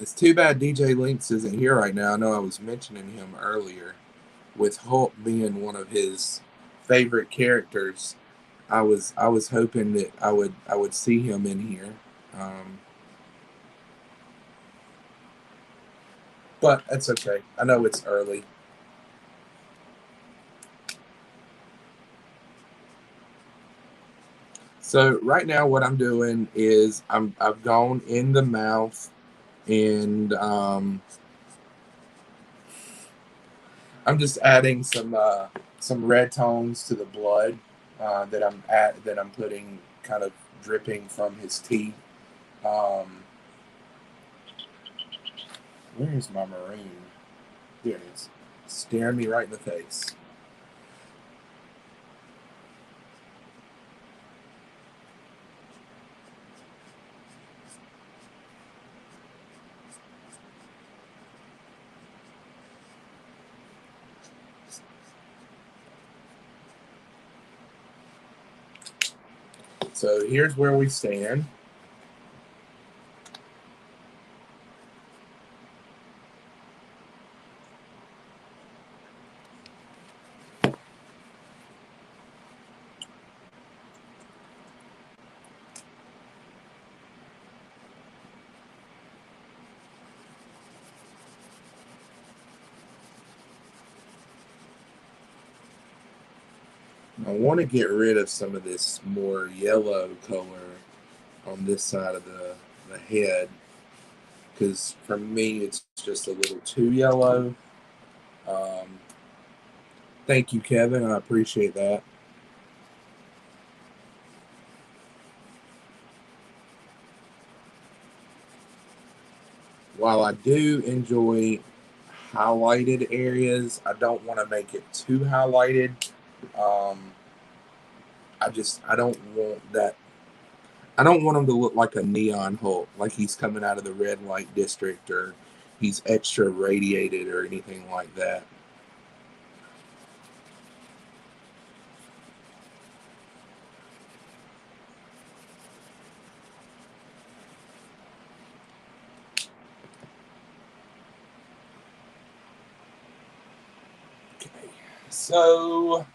It's too bad DJ Links isn't here right now. I know I was mentioning him earlier, with Hulk being one of his favorite characters. I was hoping that I would see him in here, um, but that's okay. I know it's early. So right now, what I'm doing is I've gone in the mouth, and I'm just adding some red tones to the blood that I'm putting, kind of dripping from his teeth. Um, where's my maroon? There it is, staring me right in the face. So here's where we stand. I want to get rid of some of this more yellow color on this side of the head, because for me it's just a little too yellow. Um, Thank you, Kevin. I appreciate that. While I do enjoy highlighted areas, I don't want to make it too highlighted. Um, I don't want that. I don't want him to look like a neon Hulk, like he's coming out of the red light district, or he's extra radiated or anything like that. Okay, so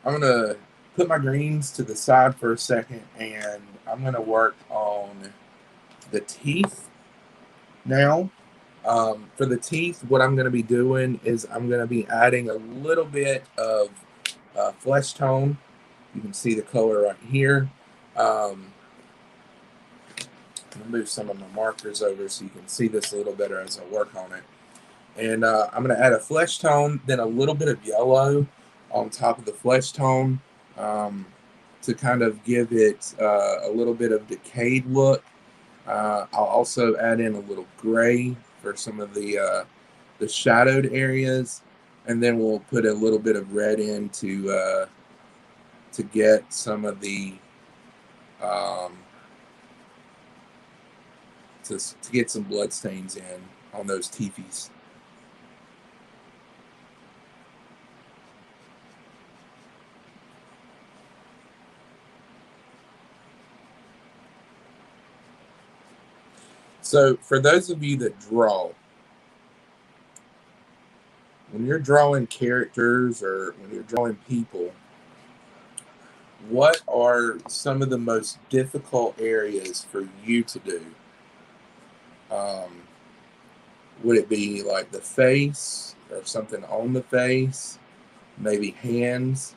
I'm gonna put my greens to the side for a second, and I'm gonna work on the teeth now. For the teeth, what I'm going to be doing is I'm going to be adding a little bit of flesh tone You can see the color right here. I'm going to move some of my markers over so you can see this a little better as I work on it. And I'm going to add a flesh tone, then a little bit of yellow on top of the flesh tone to kind of give it a little bit of decayed look. I'll also add in a little gray for some of the shadowed areas, and then we'll put a little bit of red in to get some of the to get some blood stains in on those teepees. So for those of you that draw, when you're drawing characters or when you're drawing people, what are some of the most difficult areas for you to do? Would it be like the face or something on the face, maybe hands?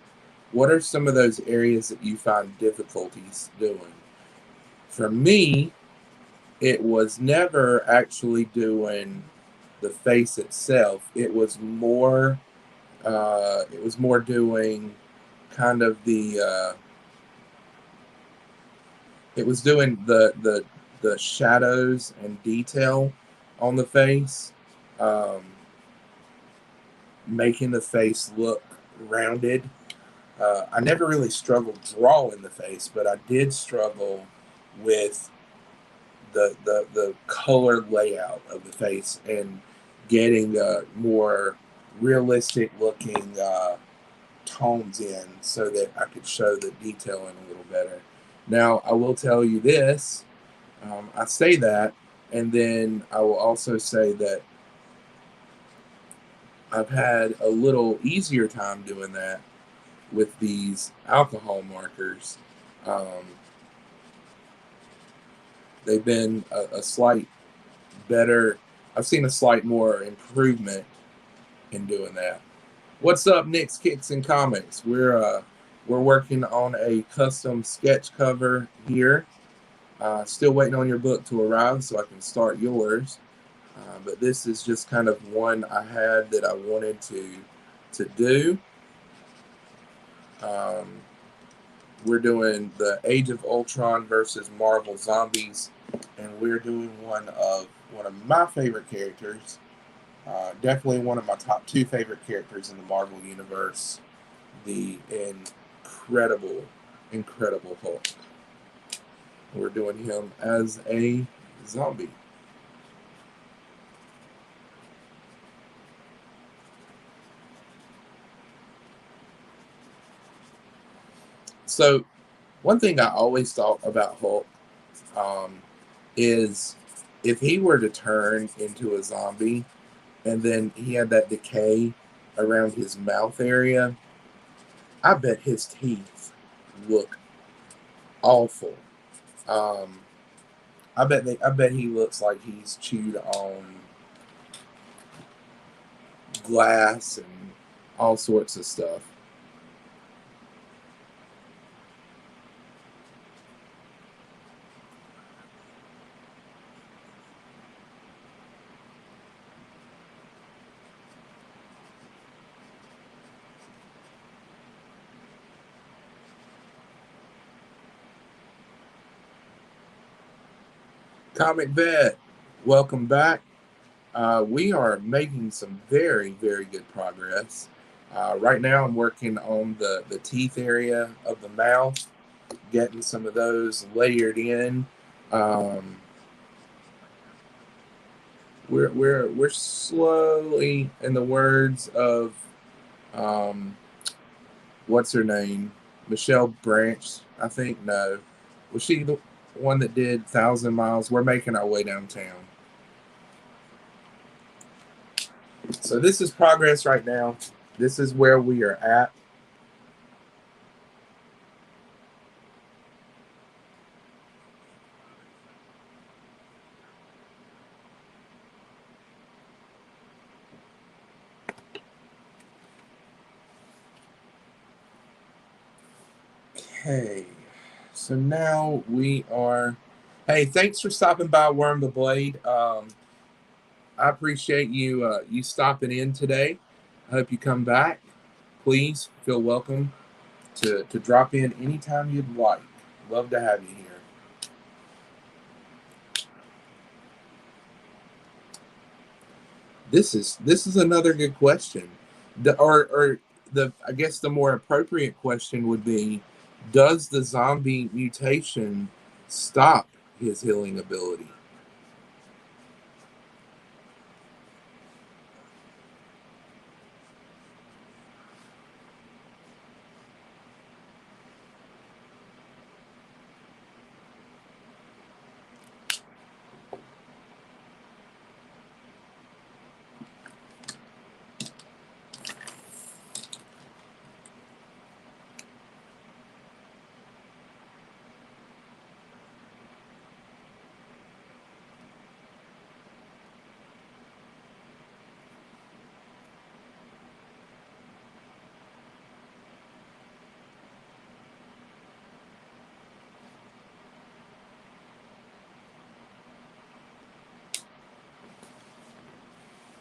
What are some of those areas that you find difficulties doing? For me, it was never actually doing the face itself. It was more doing kind of it was doing the shadows and detail on the face, um, making the face look rounded. I never really struggled drawing the face, but I did struggle with the color layout of the face and getting more realistic looking tones in so that I could show the detail in a little better. Now, I will tell you this. I say that, and then I will also say that I've had a little easier time doing that with these alcohol markers. Um, they've been a slight better. I've seen a slight more improvement in doing that. What's up, Nick's Kicks and Comics? We're working on a custom sketch cover here. Still waiting on your book to arrive so I can start yours. But this is just kind of one I had that I wanted to do. We're doing the Age of Ultron versus Marvel Zombies, and we're doing one of my favorite characters. Definitely one of my top 2 favorite characters in the Marvel Universe, the incredible Hulk. We're doing him as a zombie. So, one thing I always thought about Hulk um, is if he were to turn into a zombie and then he had that decay around his mouth area, I bet his teeth look awful. Um, I bet he looks like he's chewed on glass and all sorts of stuff. Comic Vet, welcome back. We are making some very good progress. Right now, I'm working on the teeth area of the mouth, getting some of those layered in. Um, we're slowly, in the words of what's her name, Michelle Branch, I think. No, was she the one that did Thousand Miles? We're making our way downtown. So this is progress right now. This is where we are at. Okay, so now we are. Hey, thanks for stopping by, Worm the Blade. I appreciate you stopping in today. I hope you come back. Please feel welcome to drop in anytime you'd like. Love to have you here. This is another good question. Or the I guess the more appropriate question would be, does the zombie mutation stop his healing ability?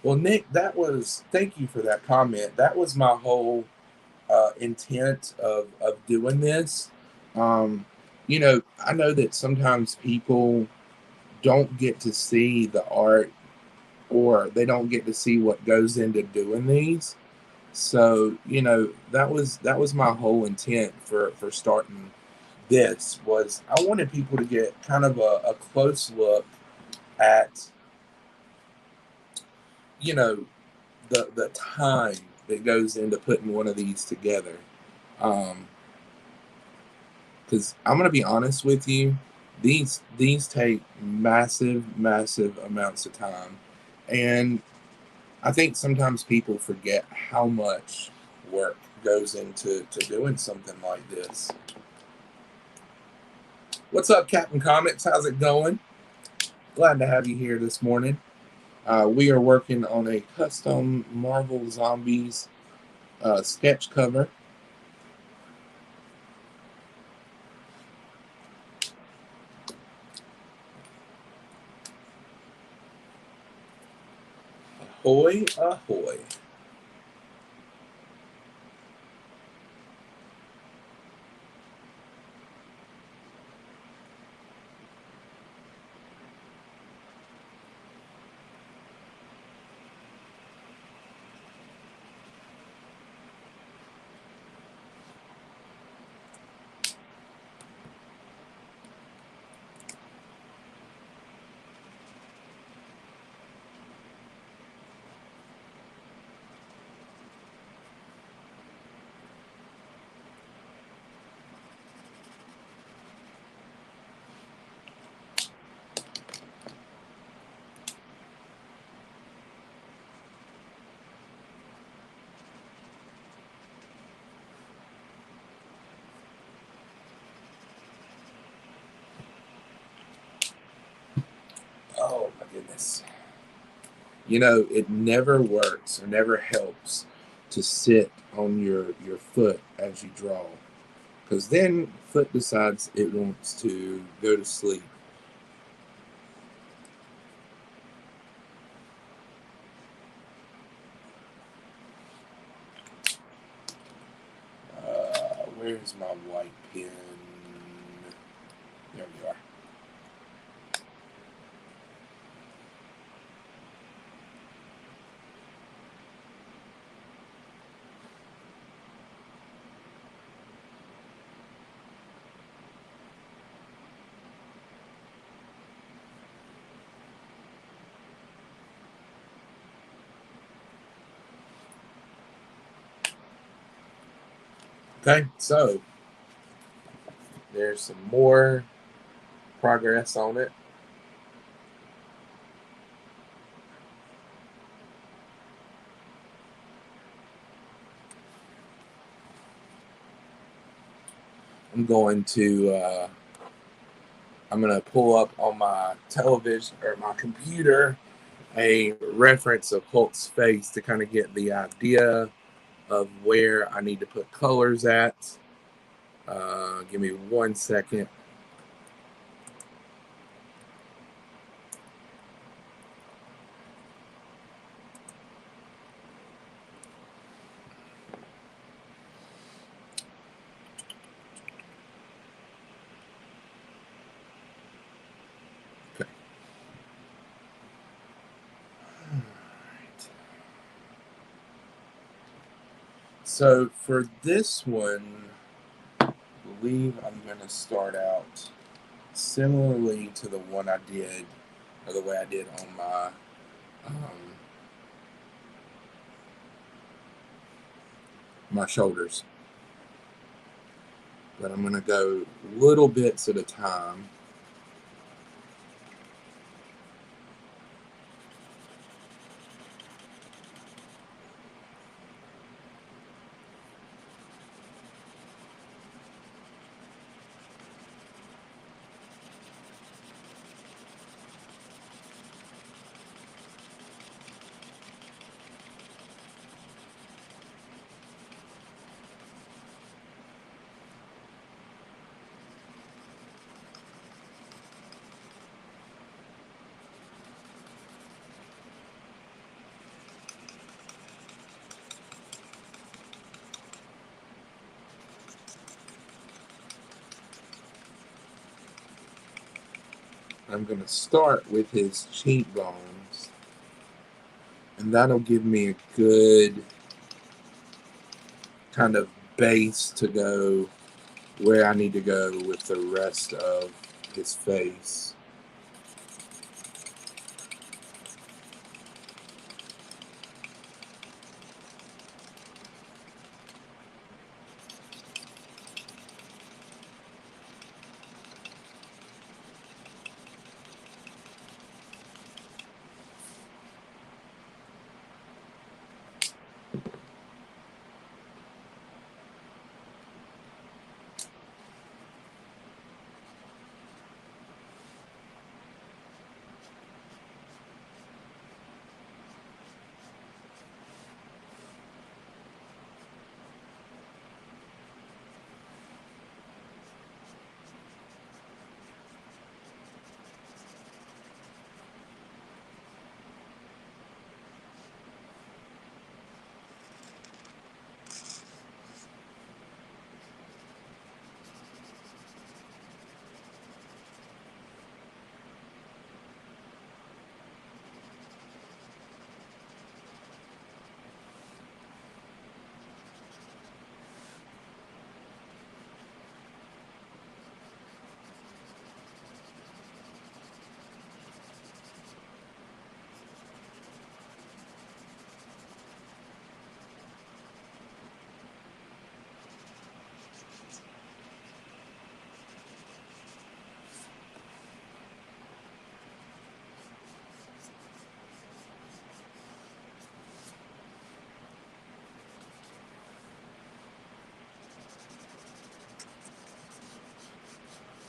Well, Nick, thank you for that comment. That was my whole intent of doing this. Um, I know that sometimes people don't get to see the art, or they don't get to see what goes into doing these. So, that was my whole intent for starting this. Was I wanted people to get kind of a close look at, you know, the time that goes into putting one of these together. Because I'm gonna be honest with you, these take massive amounts of time, and I think sometimes people forget how much work goes into doing something like this. What's up, Captain Comics? How's it going? Glad to have you here this morning. We are working on a custom Marvel Zombies sketch cover. Ahoy, ahoy. Oh my goodness. It never works or never helps to sit on your foot as you draw, because then foot decides it wants to go to sleep. Where's my white pen? There we are. Okay, so there's some more progress on it. I'm going to pull up on my television or my computer a reference of Hulk's face to kind of get the idea of where I need to put colors at. Give me 1 second. Okay. All right. So for this one, I believe I'm going to start out similarly to the one I did, or the way I did on my shoulders. But I'm going to go little bits at a time. I'm going to start with his cheekbones, and that'll give me a good kind of base to go where I need to go with the rest of his face.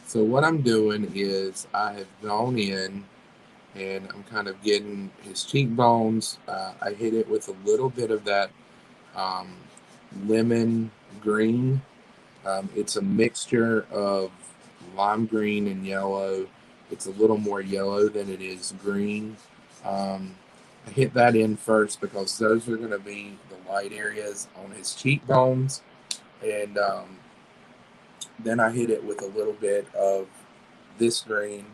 So what I'm doing is I have gone in and I'm kind of getting his cheekbones. I hit it with a little bit of that um, lemon green. It's a mixture of lime green and yellow. It's a little more yellow than it is green. Um, I hit that in first because those are going to be the light areas on his cheekbones. And then I hit it with a little bit of this green.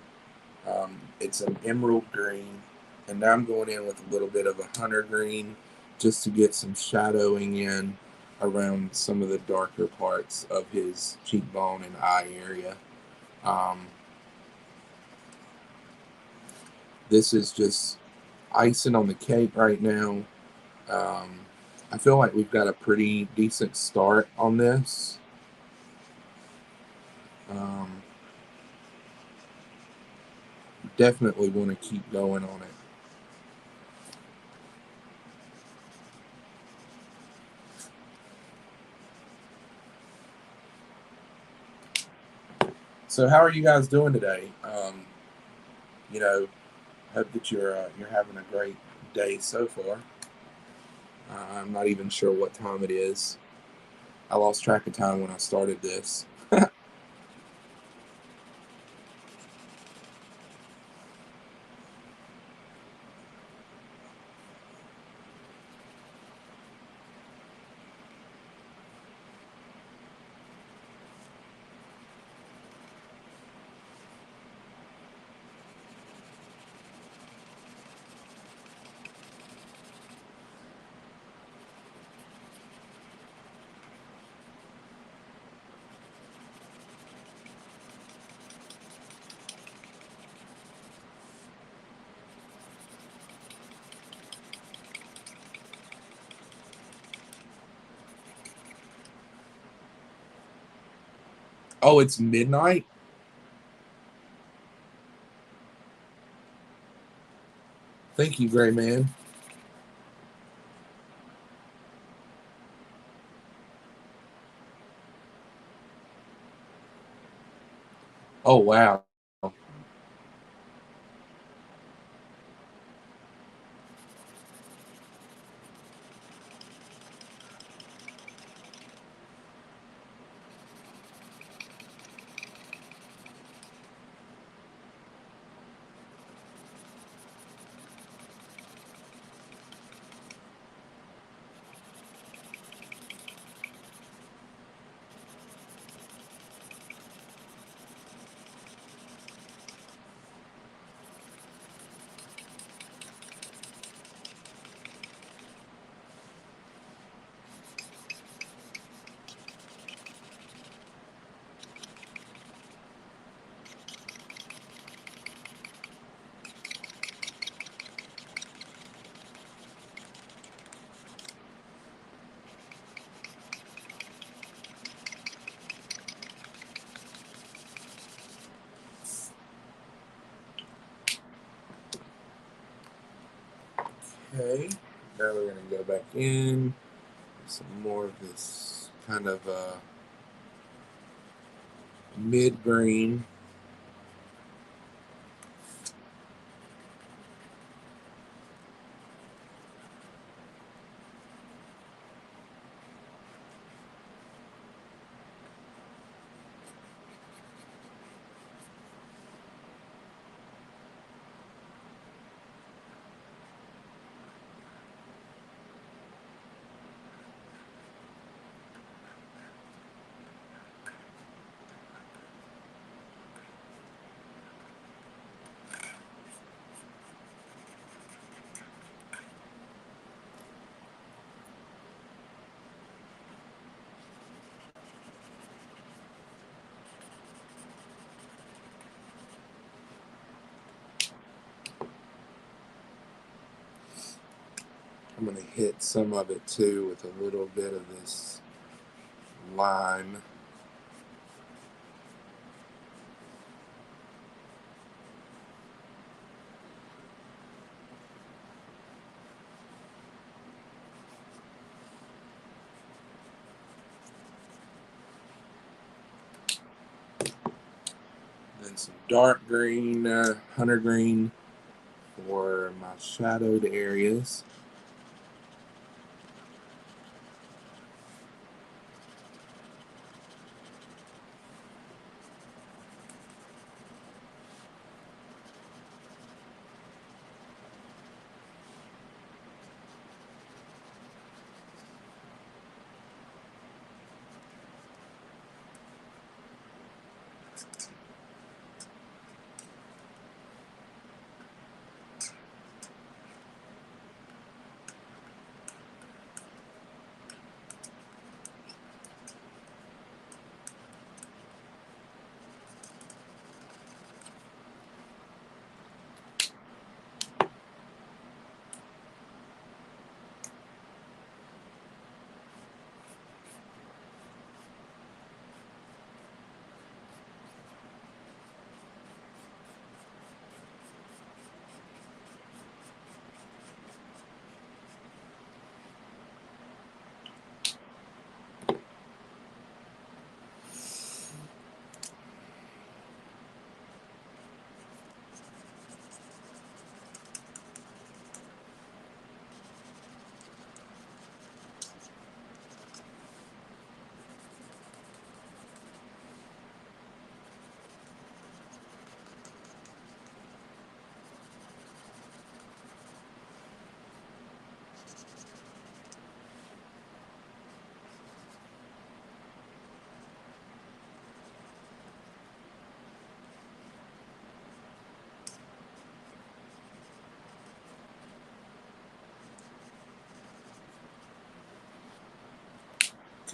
It's an emerald green. And now I'm going in with a little bit of a hunter green just to get some shadowing in around some of the darker parts of his cheekbone and eye area. Um, this is just icing on the cake right now. Um, I feel like we've got a pretty decent start on this. Um, Definitely want to keep going on it. So, how are you guys doing today? You know, hope that you're having a great day so far. I'm not even sure what time it is. I lost track of time when I started this. Oh, it's midnight? Thank you, Gray Man. Oh, wow. Okay, now we're going to go back in. Some more of this kind of mid-green. I'm going to hit some of it too with a little bit of this lime. Then some dark green, hunter green for my shadowed areas.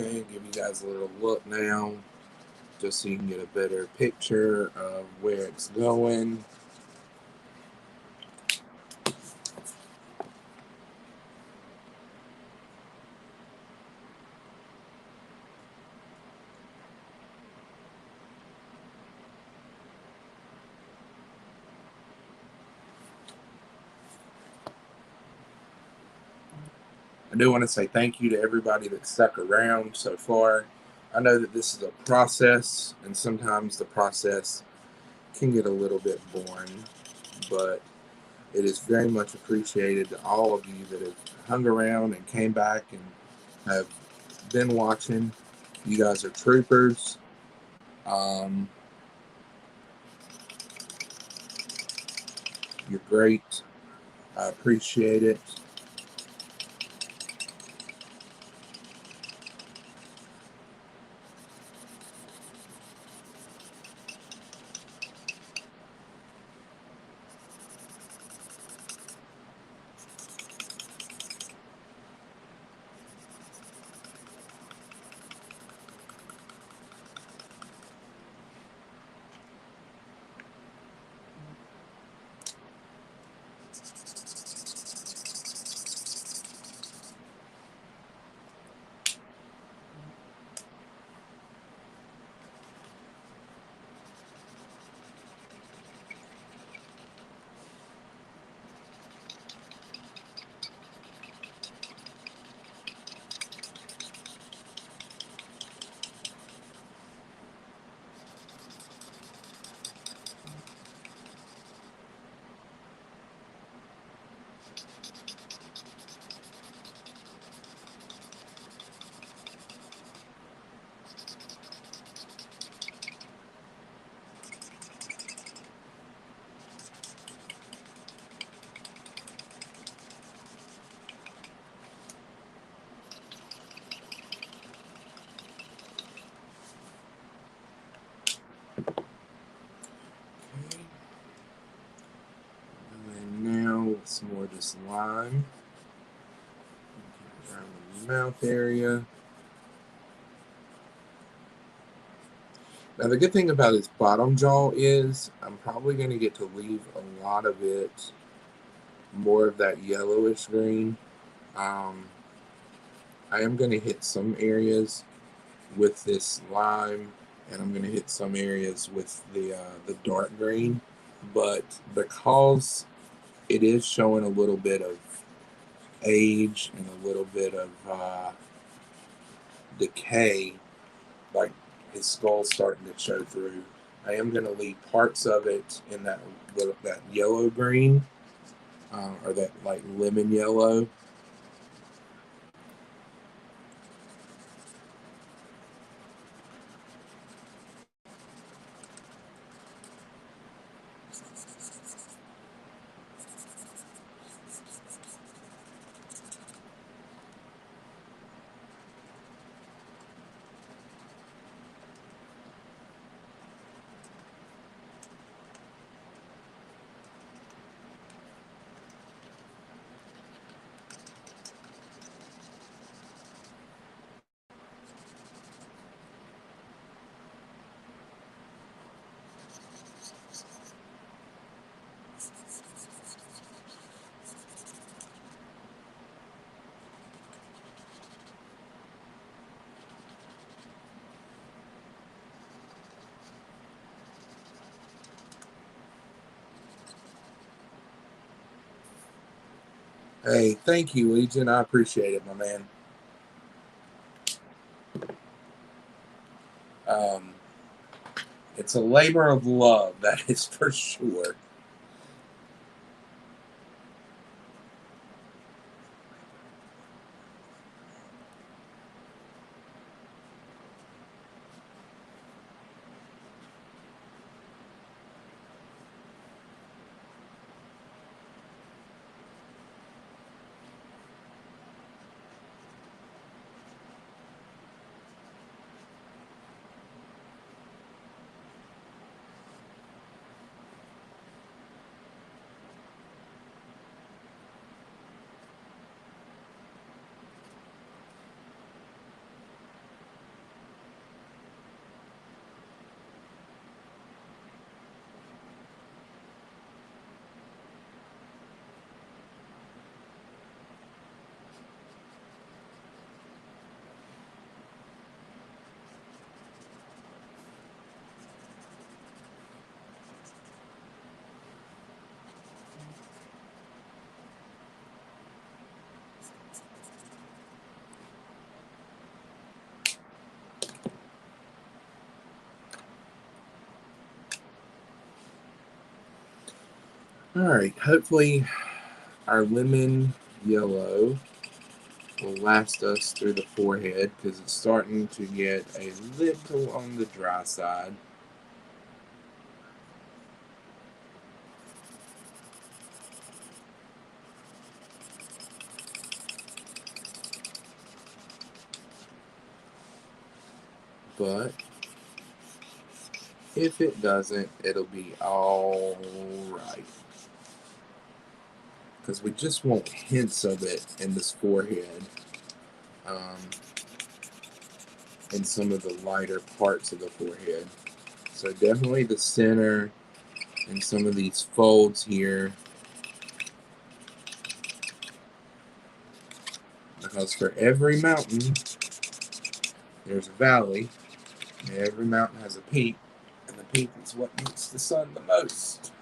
Okay, give you guys a little look now, just so you can get a better picture of where it's going. do want to say thank you to everybody that stuck around so far. I know that this is a process, and sometimes the process can get a little bit boring, but it is very much appreciated to all of you that have hung around and came back and have been watching. You guys are troopers. Um, you're great. I appreciate it. And then now with some more of this lime around the mouth area. Now the good thing about his bottom jaw is I'm probably going to get to leave a lot of it more of that yellowish green. I am going to hit some areas with this lime, and I'm going to hit some areas with the dark green. But because it is showing a little bit of age and a little bit of decay, like his skull's starting to show through, I am going to leave parts of it in that yellow green, or that like lemon yellow. Hey, thank you, Legion. I appreciate it, my man. Um, it's a labor of love, that is for sure. All right, hopefully our lemon yellow will last us through the forehead because it's starting to get a little on the dry side. But if it doesn't, it'll be all right. Because we just want hints of it in this forehead, um, in some of the lighter parts of the forehead. So definitely the center and some of these folds here. Because for every mountain, there's a valley. And every mountain has a peak. And the peak is what gets the sun the most.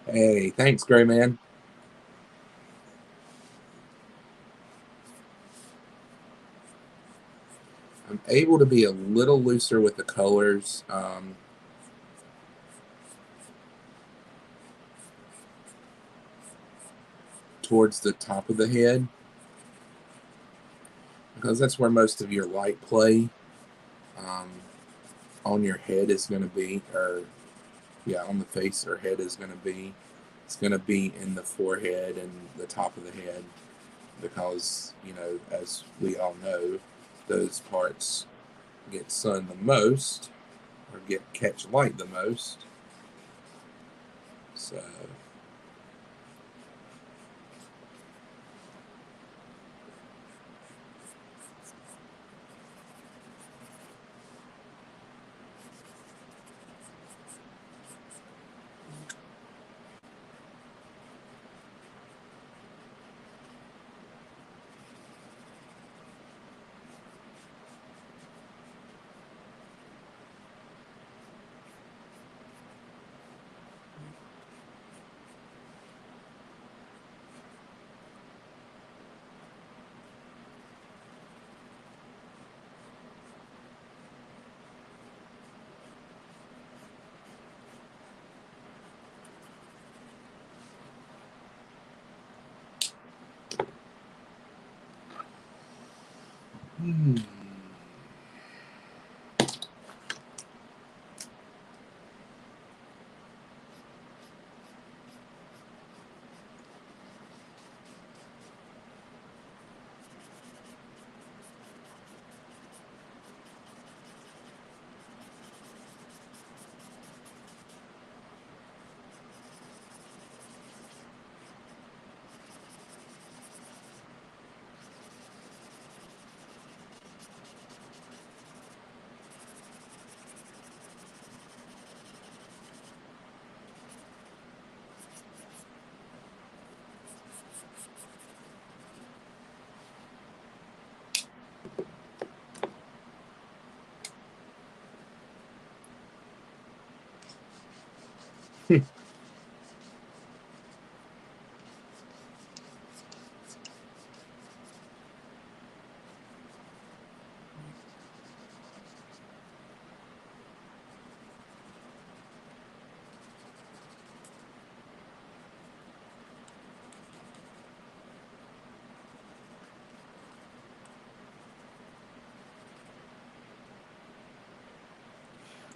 Hey, thanks, Gray Man. I'm able to be a little looser with the colors. Towards the top of the head, because that's where most of your light play um, on your head is going to be, or yeah, on the face or head is going to be. It's going to be in the forehead and the top of the head, because as we all know, those parts get sun the most or get catch light the most. So hmm.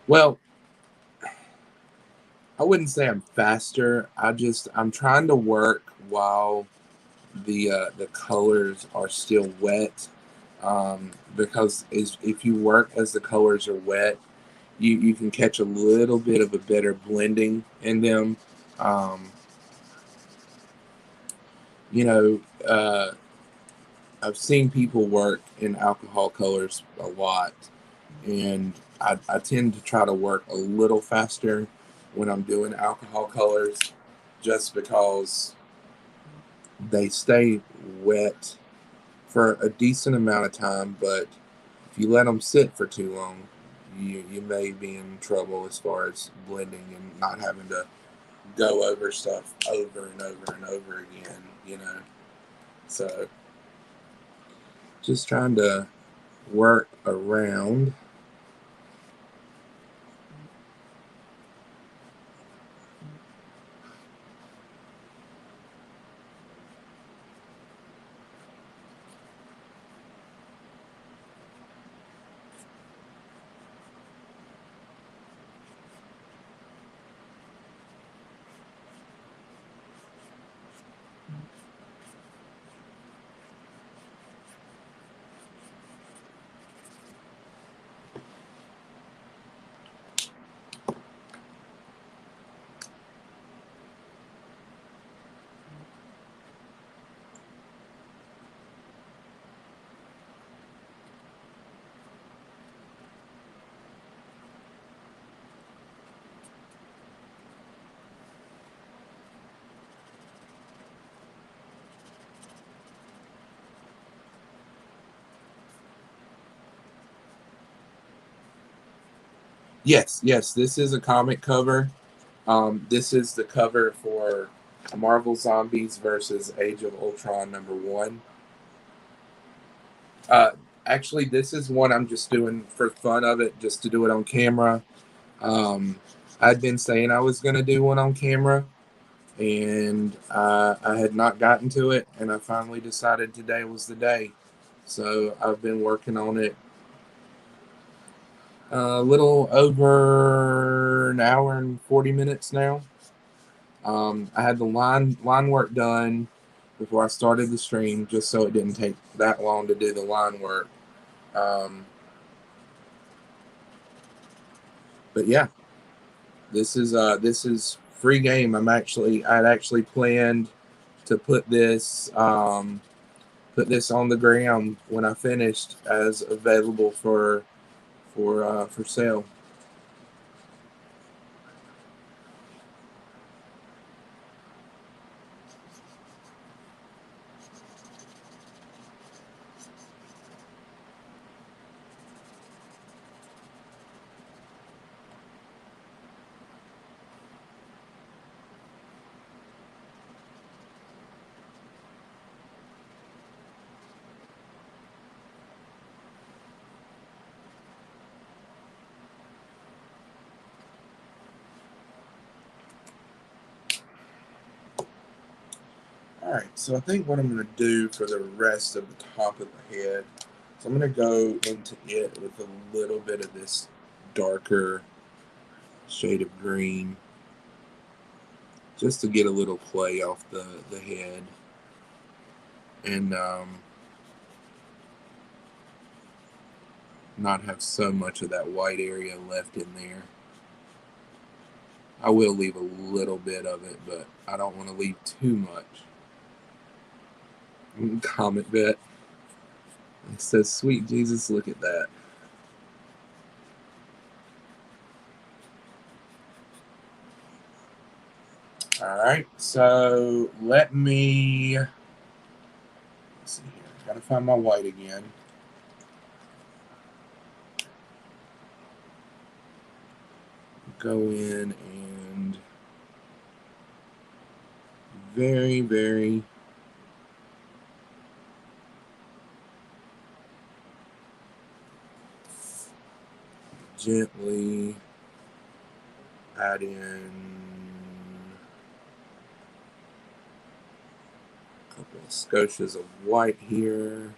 Well, I wouldn't say I'm faster. I'm trying to work while the colors are still wet, because if you work as the colors are wet, you can catch a little bit of a better blending in them. Um, you know, I've seen people work in alcohol colors a lot, and I tend to try to work a little faster when I'm doing alcohol colors, just because they stay wet for a decent amount of time. But if you let them sit for too long, you may be in trouble as far as blending and not having to go over stuff over and over and over again. So just trying to work around Yes, this is a comic cover. This is the cover for Marvel Zombies versus Age of Ultron #1. Uh, Actually, this is one I'm just doing for fun of it, just to do it on camera. Um, I'd been saying I was going to do one on camera, and I had not gotten to it, and I finally decided today was the day. So I've been working on it a little over an hour and 40 minutes now. I had the line work done before I started the stream, just so it didn't take that long to do the line work. Um, but yeah, this is free game. I'd actually planned to put this on the ground when I finished as available for sale. All right, so I think what I'm going to do for the rest of the top of the head, so I'm going to go into it with a little bit of this darker shade of green, just to get a little play off the head, and not have so much of that white area left in there. I will leave a little bit of it, but I don't want to leave too much. Comment bit. It says, "Sweet Jesus, look at that." All right, so let's see here. Gotta find my white again. Go in and very, very gently add in a couple of scotias of white here.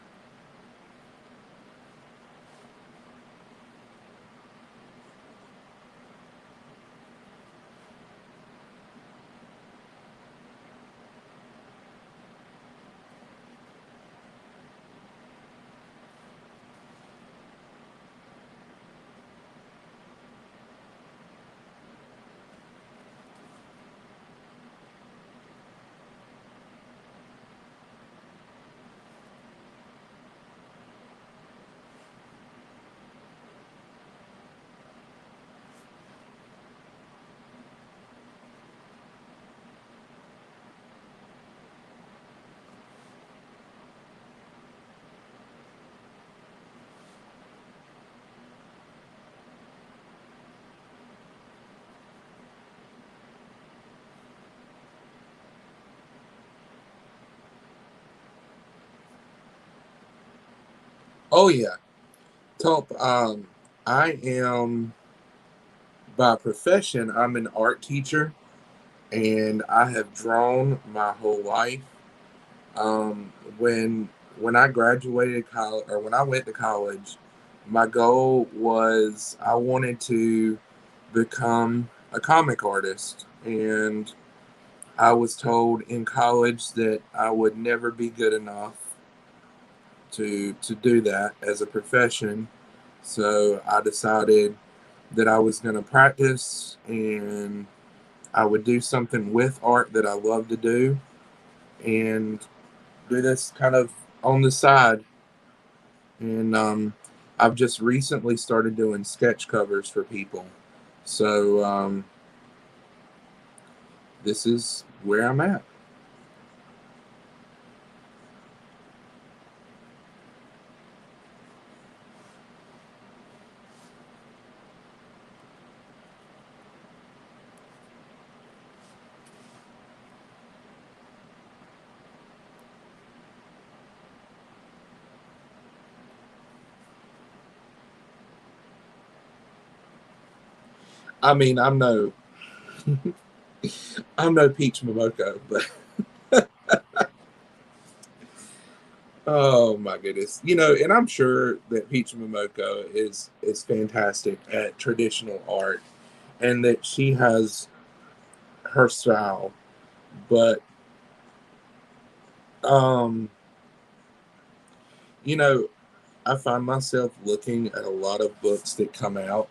Oh yeah, top. I am by profession. I'm an art teacher, and I have drawn my whole life. Um, when when I graduated college, or when I went to college, my goal was I wanted to become a comic artist, and I was told in college that I would never be good enough to do that as a profession. So I decided that I was going to practice, and I would do something with art that I love to do, and do this kind of on the side. And I've just recently started doing sketch covers for people. So this is where I'm at. I mean, I'm no Peach Momoko, but oh my goodness, and I'm sure that Peach Momoko is fantastic at traditional art, and that she has her style, but um, you know, I find myself looking at a lot of books that come out.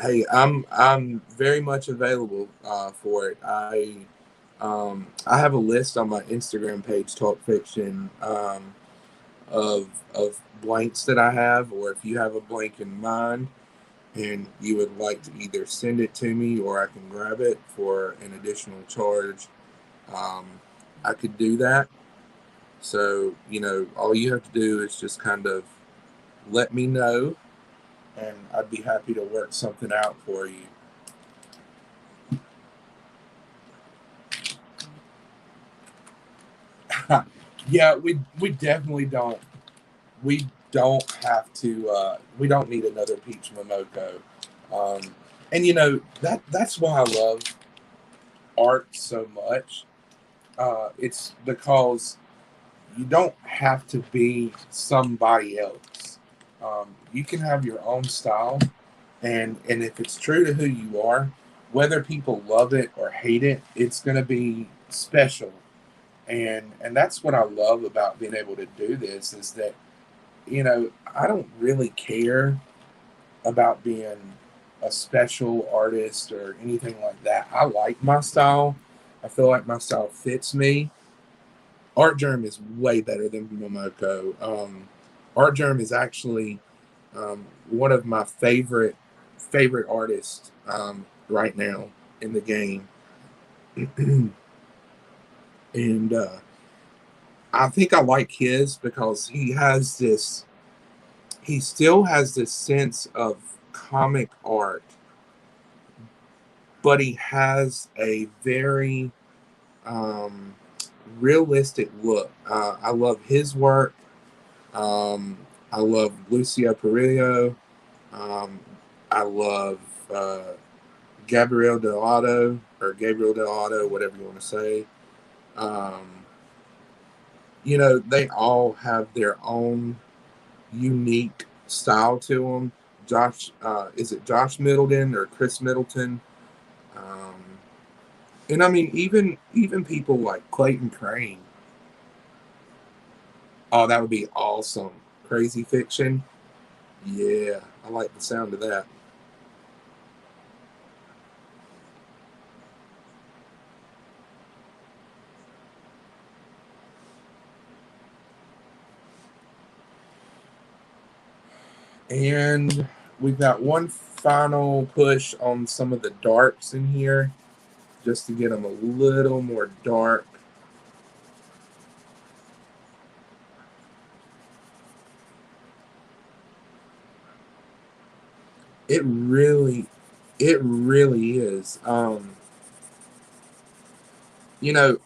Hey, I'm very much available for it. I have a list on my Instagram page, Talk Fiction, of blanks that I have, or if you have a blank in mind and you would like to either send it to me or I can grab it for an additional charge, um, I could do that. So all you have to do is just kind of let me know, and I'd be happy to work something out for you. Yeah, we definitely don't. We don't have to. We don't need another Peach Momoko. And that's why I love art so much. It's because you don't have to be somebody else. You can have your own style, and if it's true to who you are, whether people love it or hate it, it's going to be special. And that's what I love about being able to do this is that I don't really care about being a special artist or anything like that. I like my style. I feel like my style fits me. Art Germ is way better than Momoko. Art Germ is actually one of my favorite artists right now in the game, and I think I like his because he still has this sense of comic art, but he has a very um, realistic look. I love his work. Um, I love Lucio Perillo. Um, I love uh, Gabriel Delado, whatever you want to say. Um, they all have their own unique style to them. Is it Josh Middleton or Chris Middleton? Um, and I mean, even people like Clayton Crane. Oh, that would be awesome. Crazy fiction. Yeah, I like the sound of that. And we've got one final push on some of the darks in here, just to get them a little more dark. It really, it really is. You know,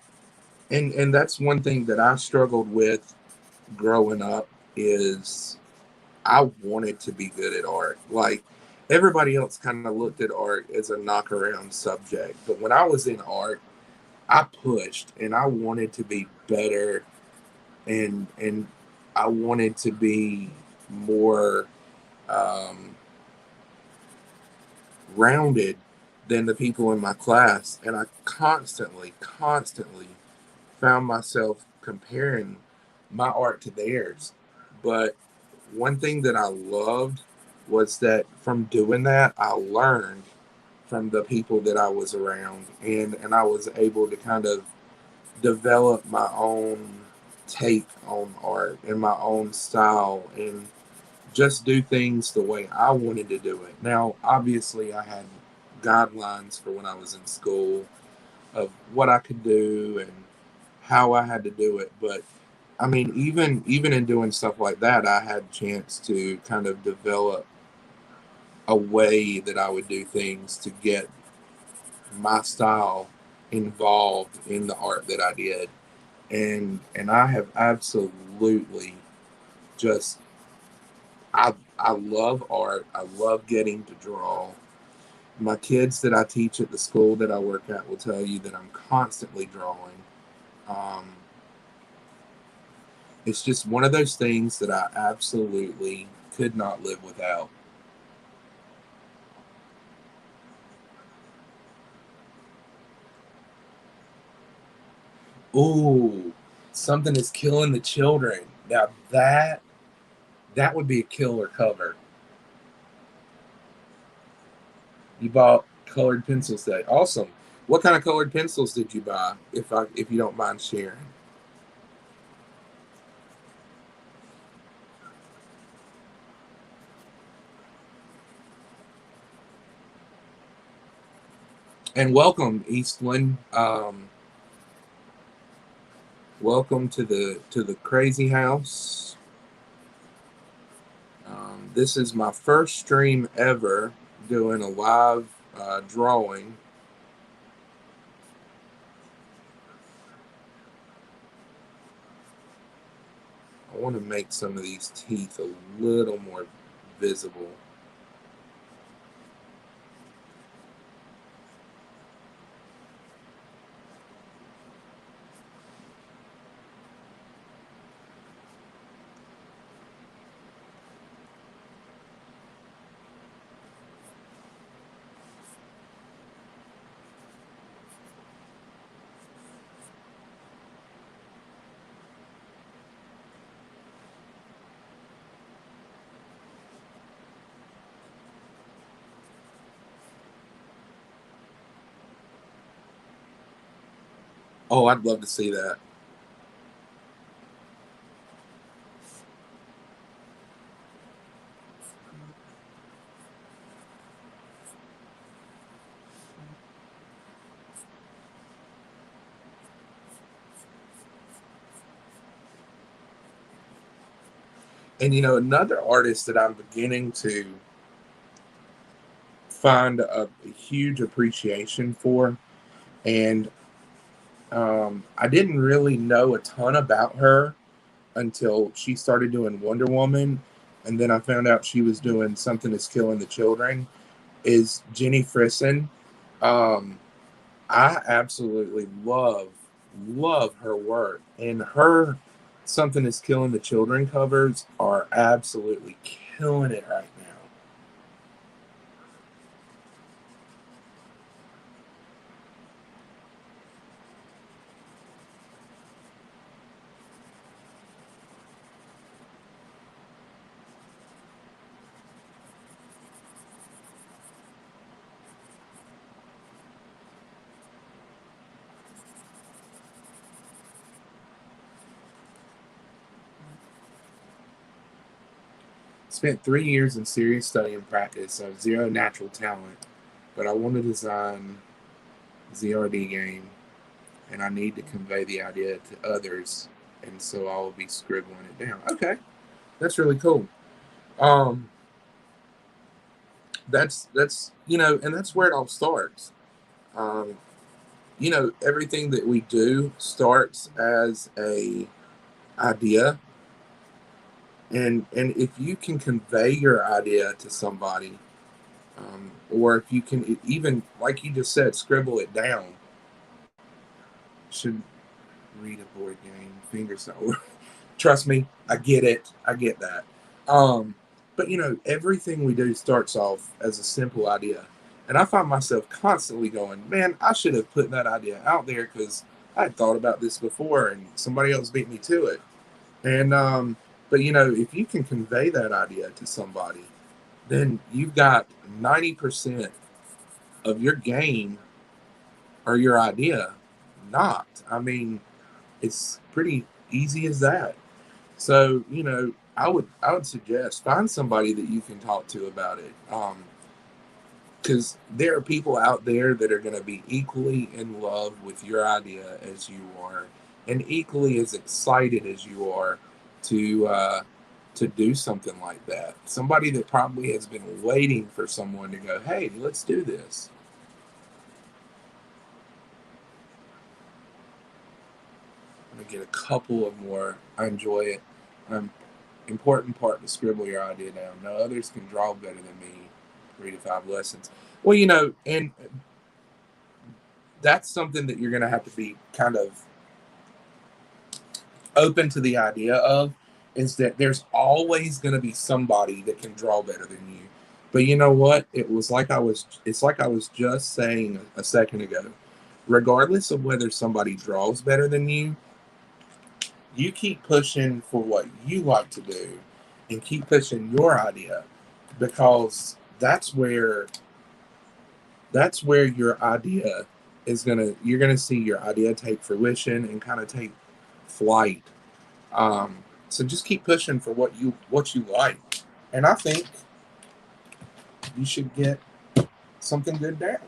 and that's one thing that I struggled with growing up is I wanted to be good at art. Like everybody else kind of looked at art as a knock around subject, but when I was in art, I pushed and I wanted to be better, and I wanted to be more um, rounded than the people in my class, and I constantly found myself comparing my art to theirs. But one thing that I loved was that from doing that, I learned from the people that I was around, and I was able to kind of develop my own take on art and my own style and just do things the way I wanted to do it. Now, obviously, I had guidelines for when I was in school of what I could do and how I had to do it, but I mean, even in doing stuff like that, I had a chance to kind of develop a way that I would do things to get my style involved in the art that I did, and I have absolutely just I I love art. I love getting to draw. My kids that I teach at the school that I work at will tell you that I'm constantly drawing. Um, it's just one of those things that I absolutely could not live without. Ooh, something is killing the children. Now that would be a killer cover. You bought colored pencils today. Awesome. What kind of colored pencils did you buy? If you don't mind sharing. And welcome, Eastland. Welcome to the Crazy House. This is my first stream ever doing a live drawing. I want to make some of these teeth a little more visible. Oh, I'd love to see that. And another artist that I'm beginning to find a huge appreciation for, and I didn't really know a ton about her until she started doing Wonder Woman, and then I found out she was doing Something Is Killing the Children. Is Jenny Frison? Um, I absolutely love her work, and her Something Is Killing the Children covers are absolutely killing it right now. Spent 3 years in serious study and practice. I have zero natural talent, but I want to design ZRD game, and I need to convey the idea to others, and so I'll be scribbling it down. Okay, that's really cool. Um, that's and that's where it all starts. Um, everything that we do starts as a idea, and if you can convey your idea to somebody, or if you can even, like you just said, scribble it down. Should read a board game. Fingers not. Trust me, I get it. I get that. Um, but everything we do starts off as a simple idea, and I find myself constantly going, "Man, I should have put that idea out there because I had thought about this before, and somebody else beat me to it." And but if you can convey that idea to somebody, then you've got 90% of your game or your idea knocked. I mean, it's pretty easy as that. So I would suggest find somebody that you can talk to about it, because there are people out there that are going to be equally in love with your idea as you are, and equally as excited as you are to do something like that. Somebody that probably has been waiting for someone to go, "Hey, let's do this." I'm gonna get a couple of more. I enjoy it. Important part to scribble your idea down. No others can draw better than me. 3 to 5 lessons. Well, and that's something that you're going to have to be kind of open to the idea of, is that there's always going to be somebody that can draw better than you. But you know what? It's like I was just saying a second ago. Regardless of whether somebody draws better than you keep pushing for what you like to do and keep pushing your idea, because that's where your idea you're gonna see your idea take fruition and kind of take flight. So just keep pushing for what you like, and I think you should get something good down.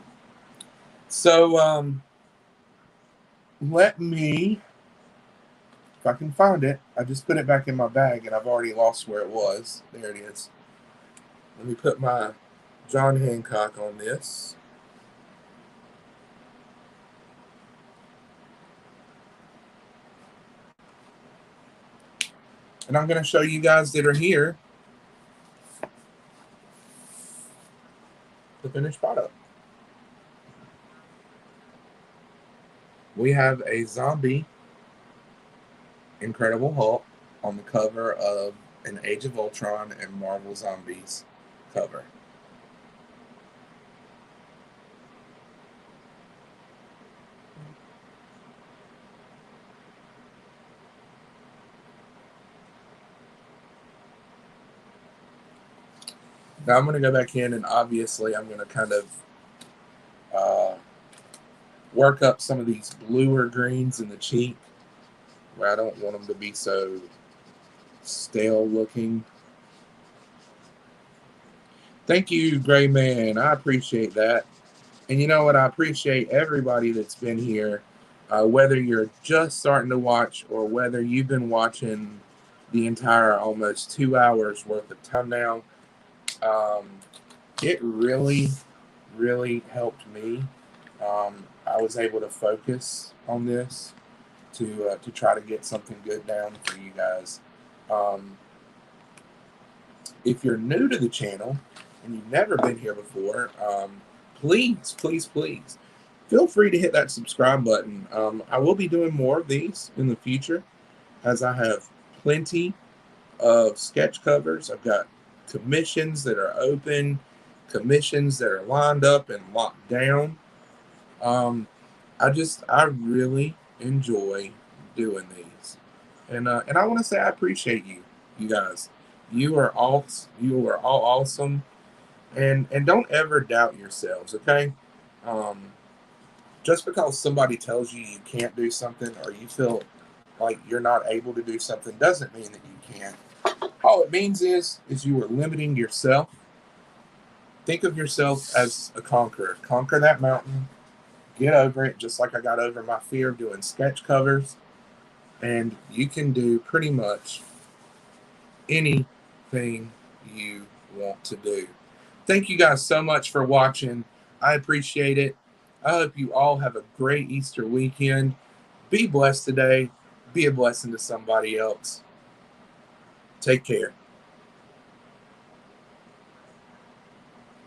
So let me, if I can find it. I just put it back in my bag and I've already lost where it was. There it is. Let me put my John Hancock on this. And I'm going to show you guys that are here the finished product. We have a zombie Incredible Hulk on the cover of an Age of Ultron and Marvel Zombies cover. Now I'm going to go back in and obviously I'm going to kind of work up some of these bluer greens in the cheek where I don't want them to be so stale looking. Thank you, Gray Man. I appreciate that. And you know what? I appreciate everybody that's been here, whether you're just starting to watch or whether you've been watching the entire almost 2 hours worth of time now. It really, really helped me. I was able to focus on this to try to get something good down for you guys. If you're new to the channel and you've never been here before, please, please, please feel free to hit that subscribe button. I will be doing more of these in the future, as I have plenty of sketch covers. I've got commissions that are open, commissions that are lined up and locked down. I really enjoy doing these, and I want to say I appreciate you guys. You are all awesome, and don't ever doubt yourselves. Okay, just because somebody tells you you can't do something or you feel like you're not able to do something doesn't mean that you can't. All it means is you are limiting yourself. Think of yourself as a conqueror. Conquer that mountain. Get over it, just like I got over my fear of doing sketch covers. And you can do pretty much anything you want to do. Thank you guys so much for watching. I appreciate it. I hope you all have a great Easter weekend. Be blessed today. Be a blessing to somebody else. Take care.